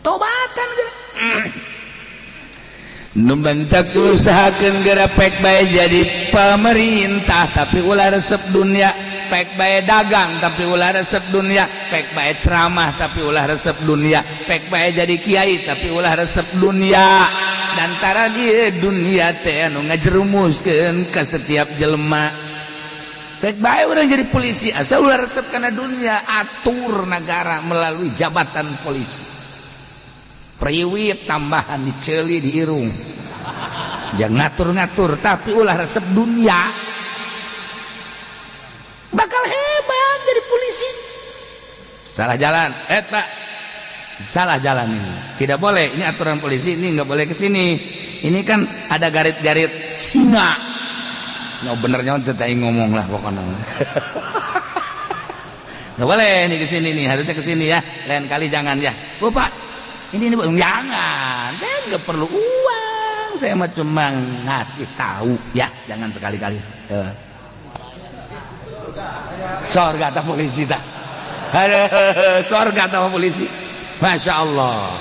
Tobatan numbantak usahakeun geura pek bae jadi pemerintah tapi ulah resep dunia, pek bae dagang tapi ulah resep dunia, pek bae ceramah tapi ulah resep dunia, pek bae jadi kiai tapi ulah resep dunia. Dan tara di dunia teh anu ngajerumuskeun ka setiap jelema. Pek bae urang jadi polisi asal ulah resep kana dunia, atur negara melalui jabatan polisi. Priwit tambahan diceli di irung, jangan ngatur-ngatur tapi ulah resep dunia, bakal hebat jadi polisi. Salah jalan, Pak, salah jalan ini, tidak boleh. Ini aturan polisi, ini nggak boleh kesini. Ini kan ada garit-garit singa. Nggak benernya untuk ngomong lah pokoknya. Nggak boleh ini kesini nih, harusnya kesini ya. Lain kali jangan ya, Pak. Ini jangan, saya nggak perlu uang, saya mah cuma ngasih tahu ya, jangan sekali-kali. Sorga tak polisi tak, ada sorga tak polisi, Masya Allah.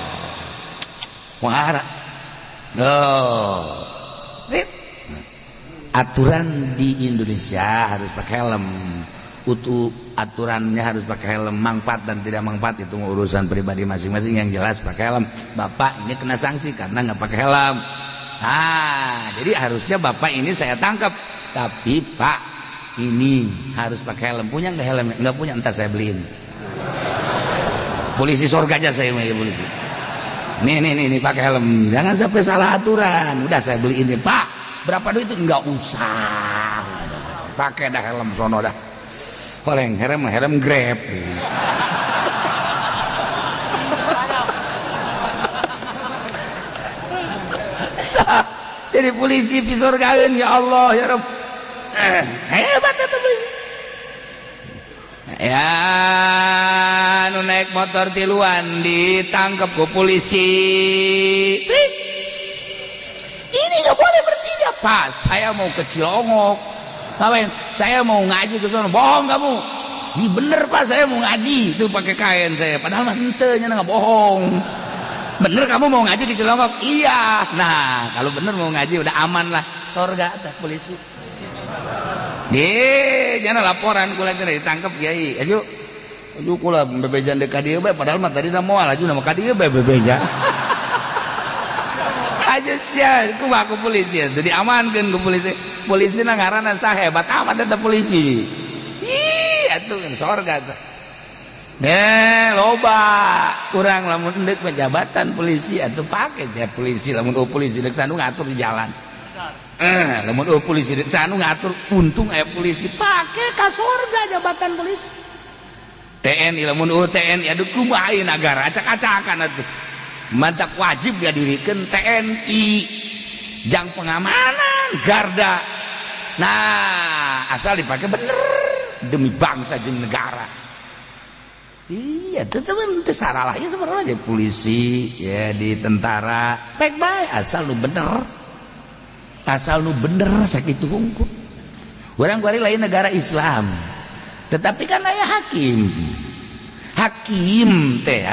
Wah, aturan di Indonesia harus pakai helm. Aturannya harus pakai helm, manfaat dan tidak manfaat itu urusan pribadi masing-masing. Yang jelas pakai helm. Bapak ini kena sanksi karena nggak pakai helm. Jadi harusnya bapak ini saya tangkap, tapi Pak ini harus pakai helm. Punya nggak helm? Nggak punya, entar saya beliin. Polisi surga aja saya mau polisi. Nih pakai helm, jangan sampai salah aturan. Udah saya beliin nih Pak. Berapa duit itu? Nggak usah. Pakai dah helm sono dah. Paling helm Grab. Jadi polisi visor kalian, ya Allah ya Rabb. Hebat itu polisi. Ya, nu naik motor tiluan ditangkap ku polisi. Ini nggak boleh bertindak, Pak. Saya mau ke Cilongok. Ngapain? Saya mau ngaji ke sana. Bohong kamu. Iya bener Pak, saya mau ngaji. Itu pakai kain saya. Padahal mah hentenya nggak bohong. Bener kamu mau ngaji di Cilongok? Iya. Nah, kalau bener mau ngaji udah aman lah. Sorga atas polisi. Jangan laporan kula teh ditangkap kiai. Ayo kula bebejan deuk ka dieu bae padahal mah tadi da moal aju nama ka dieu bae bebeja. Aja sia ku polisi jadi amankeun ku polisi. Polisi na ngaranna sahebat amat eta polisi. Ih, atuh sorga teh. Loba urang lamun endek jabatan polisi atuh pake ya polisi lamun polisi deuk sanu ngatur di jalan. Lamun polisi deuk sanu ngatur untung aya polisi pake ka sorga jabatan polisi. TNI lamun TNI aduh kumaha ieu nagara acak-acakan atuh. Mantak wajib dihadirkan TNI jang pengamanan garda. Nah asal dipakai bener demi bangsa jeung negara. Iya teman tersalah ya sebenarnya polisi ya di tentara baik baik asal lu bener sakitu hungkul. Orang gua lain negara Islam tetapi kan aya hakim teh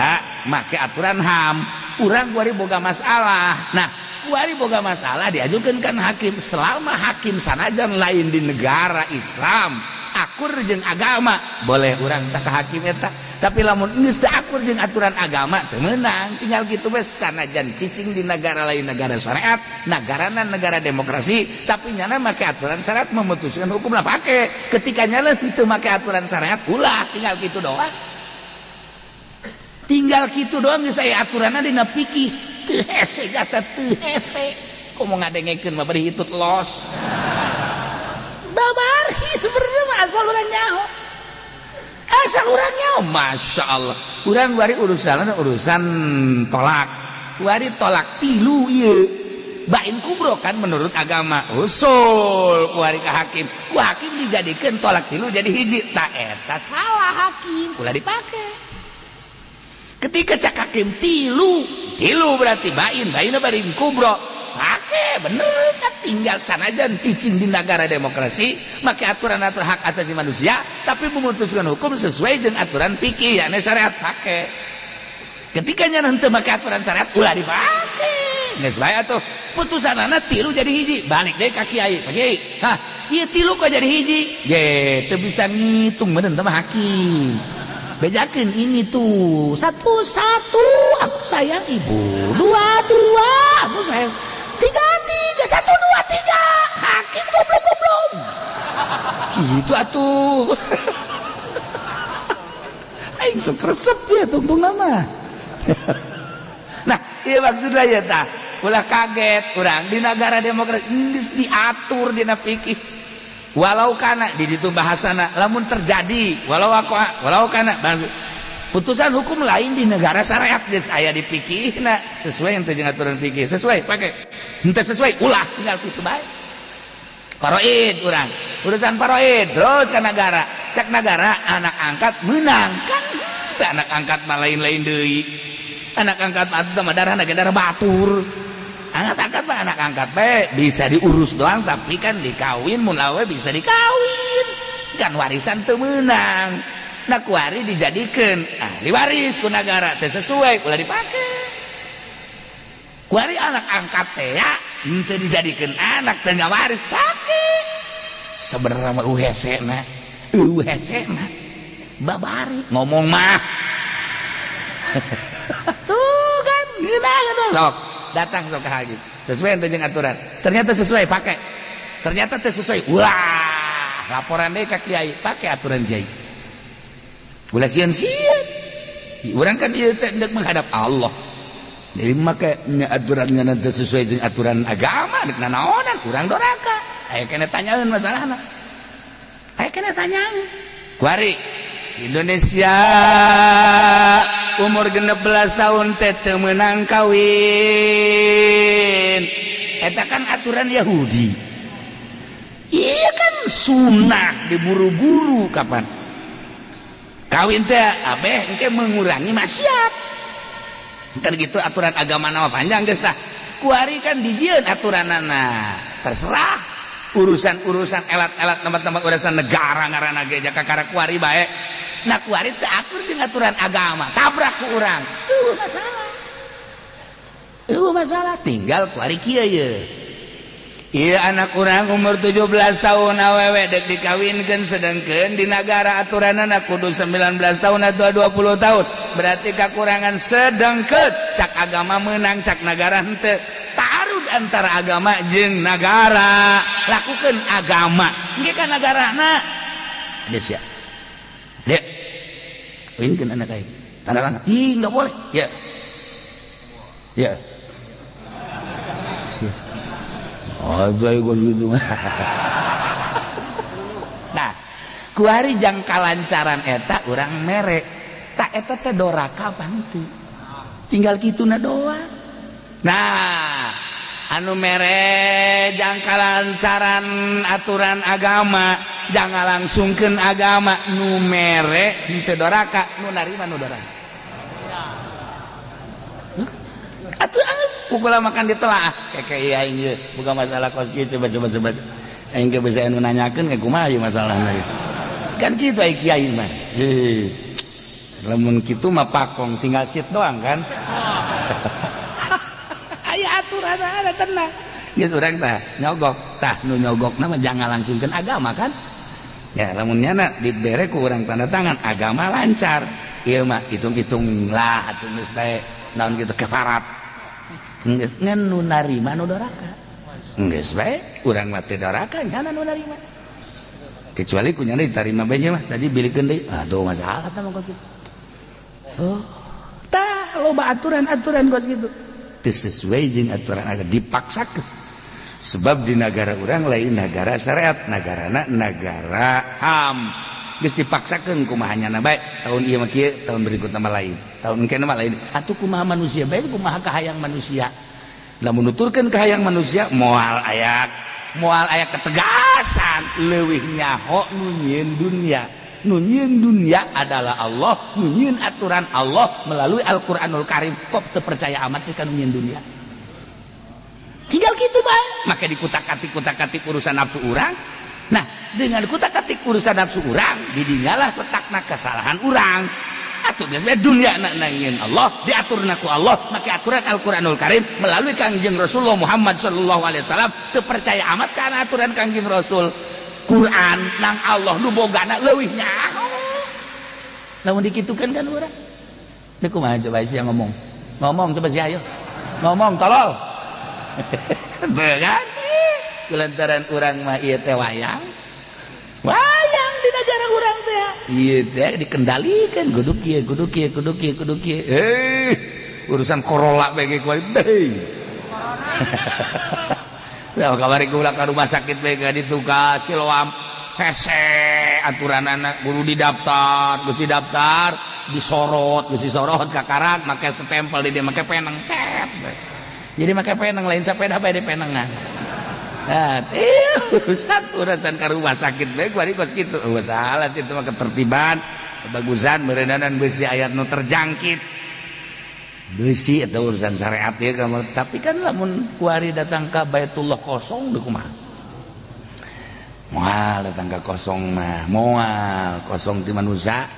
make aturan HAM. Urang kuari boga masalah. Nah, kuari boga masalah diajukan kan hakim. Selama hakim sanajan lain di negara Islam, akur jeung agama, boleh urang tak ka hakim eta. Tapi lamun geus teu akur jeung aturan agama teu meunang. Tinggal kitu we sanajan cicing di negara lain negara syariat, nagarana negara demokrasi, tapi nyana make aturan syariat memutuskan hukum lah pake. Ketika nyana teu make aturan syariat ulah tinggal kitu doang. Tinggal gitu doang saya aturannya dina pikih teu hese gasa teu hese komo ngadengekeun mah bari hitut los babari sebenarnya mah asal urang nyaho Masya Allah urang bari urusan tolak bari tolak 3 ieu bain kubro kan menurut agama usul kuari ka hakim ku hakim dijadikeun tolak 3 jadi hiji tak eta salah hakim ulah dipake. Ketika cak hakim tilu berarti bain bari kubro pake bener kan 3 tinggal sanajan cicing di negara demokrasi make aturan-aturan hak asasi manusia tapi memutuskan hukum sesuai dengan aturan fikih yakni syariat pakai ketika nya henteu make aturan syariat ulah dipake geus bae atuh putusanana tilu jadi hiji balik deui ka kiai hah ieu tilu kok jadi hiji ge teu bisa ngitung meureun teh mah hakim bejakeun ini tuh satu aku sayang ibu dua aku sayang tiga satu dua tiga hakim goblok gitu atuh aing sok resep ya tungtung nama nah iya maksudnya ya tah ulah kaget urang di negara demokrasi diatur dina fikih walau kana di ditu bahasana lamun terjadi walau kana putusan hukum lain di negara syariat geus aya di fikihna sesuai ente jeung aturan fikih sesuai pake henteu sesuai ulah tinggal kitu bae paroid urang urusan paroid terus ka negara cek negara anak angkat menang kan teh anak angkat mah lain-lain deui anak angkat mah darahna ge darah batur anak angkat bisa diurus doang tapi kan dikawin mun lawe bisa dikawin kan warisan teu meunang nah kuari dijadikeun ahli waris ku negara teu sesuai ulah dipake kuari anak angkat teh ya teu dijadikeun anak teu ngawaris pake sebenarnya mah uhesena babari ngomong mah tuh kan gila sok datang sok ka hakim sesuai ente jeung aturan ternyata sesuai pakai ternyata teu sesuai wah laporan deui ka kiai pakai aturan kiai ulah sieun-sieun urang kan ieu teh hendak menghadap Allah jadi make aturan ngana teu sesuai jeung aturan agama deuk nanaonan urang doraka aya keneh tanyaeun masalahna aya keneh tanyaeun kuari Indonesia umur 16 tahun teh teu meunang kawin eta kan aturan Yahudi iya kan sunnah diburu-buru kapan kawin teh abeh engke mengurangi maksiat kan gitu aturan agama nama panjang geus tah kuari kan dijieun aturanana terserah urusan elat-elat tempat-tempat urusan negara ngaranna ge jakakara kuari bae nah kuari teu akur jeung aturan agama tabrak ku urang masalah tinggal kuari kieu ye ieu anak urang umur 17 tahun awewe dek dikawinkeun sedengkeun di negara aturanana kudu 19 tahun atau 20 tahun berarti kakurangan sedengkeun cak agama meunang cak negara henteu taruh antara agama jeung negara lakukeun agama engke ka negarana geus ya dek kawinkeun anak aing tanda tangan ih enggak boleh ya oh saya kok gitu nah kuari jang kalancaran eta urang mere tak eta teh doraka apa henteu tinggal kituna doang nah anu mere jang kalancaran aturan agama jangan langsungkeun agama nu mere henteu doraka nu narima nu doraka atuh pukul makan ditelaah kayak aing ieu bukan masalah kos kieu coba aing ge bisa anu nanyakeun ke kumaha ieu masalahna kan kitu ai kiai mah lamun kitu mah pakong tinggal sit doang kan aya aturan ada tenang geus urang tah nyogok tah nu nyogokna mah jangan langsungkeun agama kan ya lamun nyana dibere ku urang tanda tangan agama lancar ieu mah hitung-hitung lah atuh geus bae naon kitu kefarat geus ngan nu narima nu doraka geus bae urang mah teu doraka nyana nu narima kecuali ku nyana ditarima bae mah tadi bilikeun deui aduh masalah tah mah kos kitu oh tah loba aturan-aturan kos kitu teu sesuai jeung aturan agama dipaksakeun sebab di negara urang lain negara syariat nagarana negara HAM geus dipaksakeun kumaha nyana bae tahun ieu mah kieu tahun berikutna mah lain tahun engke mah lain atuh kumaha manusia bae kumaha kahayang manusia lamun nuturkeun kahayang manusia moal aya ketegasan leuwih nyaho nu nyieun dunia adalah Allah nu nyieun aturan Allah melalui Al-Qur'anul Karim kok teu percaya amat sih ka nu nyieun dunia tinggal kitu bae maka dikutak-katik urusan nafsu urang. Nah, dengan kutak-katik urusan nafsu urang, didinggalah letakna kesalahan urang. Atuh geus dunya nangieun Allah, diaturna ku Allah, make aturan Al-Qur'anul Karim melalui Kangjeng Rasulullah Muhammad sallallahu alaihi wasallam. Teu percaya amat kana aturan Kangjeng Rasul. Quran nang Allah nu bogana leuwih nyaho. Lamun dikitukeun kan urang. Teu kumaha coba sia ngomong. Ngomong coba sia ayo. Ngomong tolol. Teu kan? Kulantaran urang mah ieu teh wayang di negara urang teh ieu teh dikendalikeun kudu kieu urusan Corolla bege kuari deui da kamari ulah ka rumah sakit bege ditu ka Siloam hese aturan anak kudu didaftar disorot ka karat make stempel di dia make peneng cet jadi make peneng lain sepeda bae di penengan. Nah, urusan ka rumah sakit bae kuari kos kitu. Salah itu mah ketertiban, kebagusan meureunana beusi aya nu terjangkit. Beusi eta urusan syariat ieu kamu. Tapi kan lamun kuari datang ka Baitullah kosong deuk kumaha? Moal datang ka kosong mah, moal kosong ti manusia,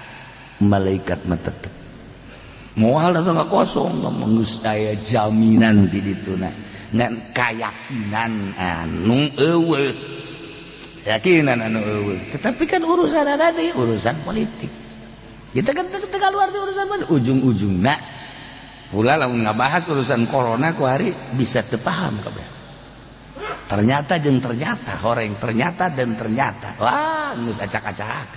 malaikat mah tetep. Moal datang ka kosong lamun geus aya jaminan di dituna. Ngan keyakinan anu eueuh yakinan anu eueuh tetapi kan urusan tadi urusan politik kita kan teu luar urusan politik ujung-ujungna ulah lamun ngabahas urusan corona ku hari bisa teu paham kabeh ternyata horeng ternyata wah geus acak-acak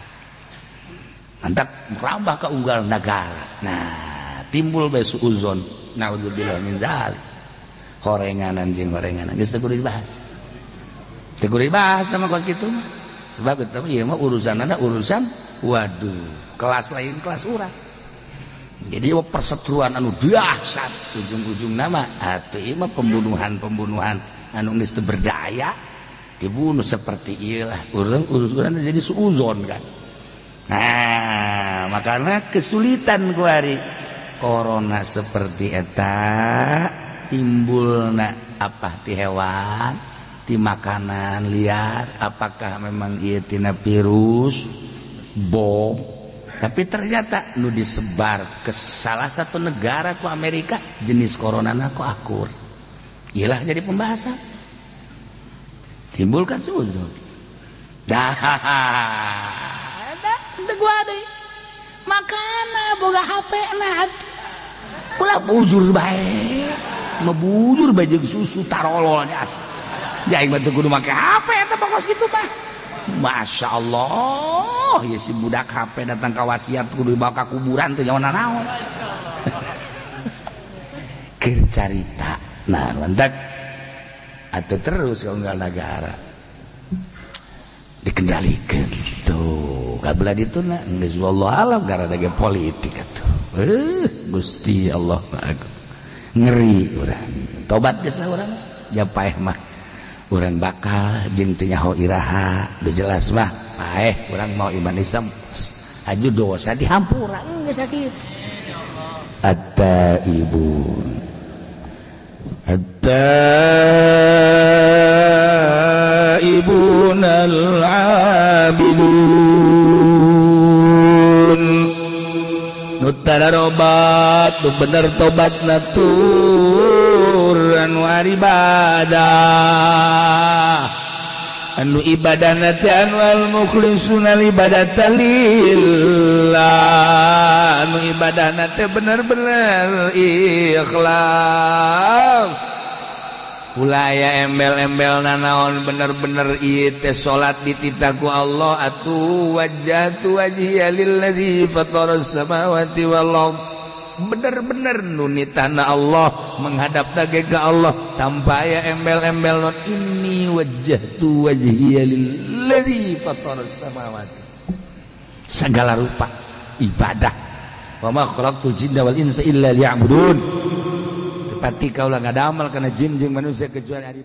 mantap merambah ke unggal negara nah timbul bae suuzon naudzubillah min dzalik horenganan geus teu kudu dibahas sama kos kitu sebab eta ieu mah urusanna urusan waduh kelas lain kelas urang jadi perseteruan anu dahsyat ujung-ujungna mah atuh ieu mah pembunuhan anu geus teu berdaya dibunuh seperti ieu lah urang jadi suuzon kan nah makanya kesulitan kuari corona seperti eta timbulna apa ti hewan ti makanan liar apakah memang ieu tina virus bom tapi ternyata nu disebar ke salah satu negara ku Amerika jenis coronana ku akur iyalah jadi pembahasan timbul kan suzon dah teu gua deui makana boga HP na ulah bujur bae mebujur bae jeung susu tarololnya jadi mah teu kudu make HP eta pokos kitu mah masyaallah ya si budak HP datang ka wasiat kudu dibawa ka kuburan teu nyawana naon keur carita nah lantak atuh terus ka unggal negara dikendalikeun tuh kabelah dituna geus wallahu alam gara-gara ge politik atuh Gusti Allah ngeri urang tobat geus lah urang ya paeh mah urang bakal jeung teu nyaho iraha do jelas mah paeh urang mau iman Islam aju dosa dihampura geus sakitu at-taibun al-abidun nutara robat tu bener tobat natur anu ibadah anu ibadah nate anu al mukhlisuna ibadatan lillah anu ibadah nate bener-bener ikhlas ulaya embel-embel nanaon bener-bener ieu teh salat dititaku Allah atuh wajjahtu wajhiya lillazi fataras samawati wal ardh bener-bener nunitana Allah menghadap dage ka Allah tanpa aya embel-embel non inni wajjahtu wajhiya lillazi fataras samawati segala rupa ibadah wa ma khalaqtul jinna wal insa illa liya'budun pati kaulah ngadamal kana jin jeung manusia kecuali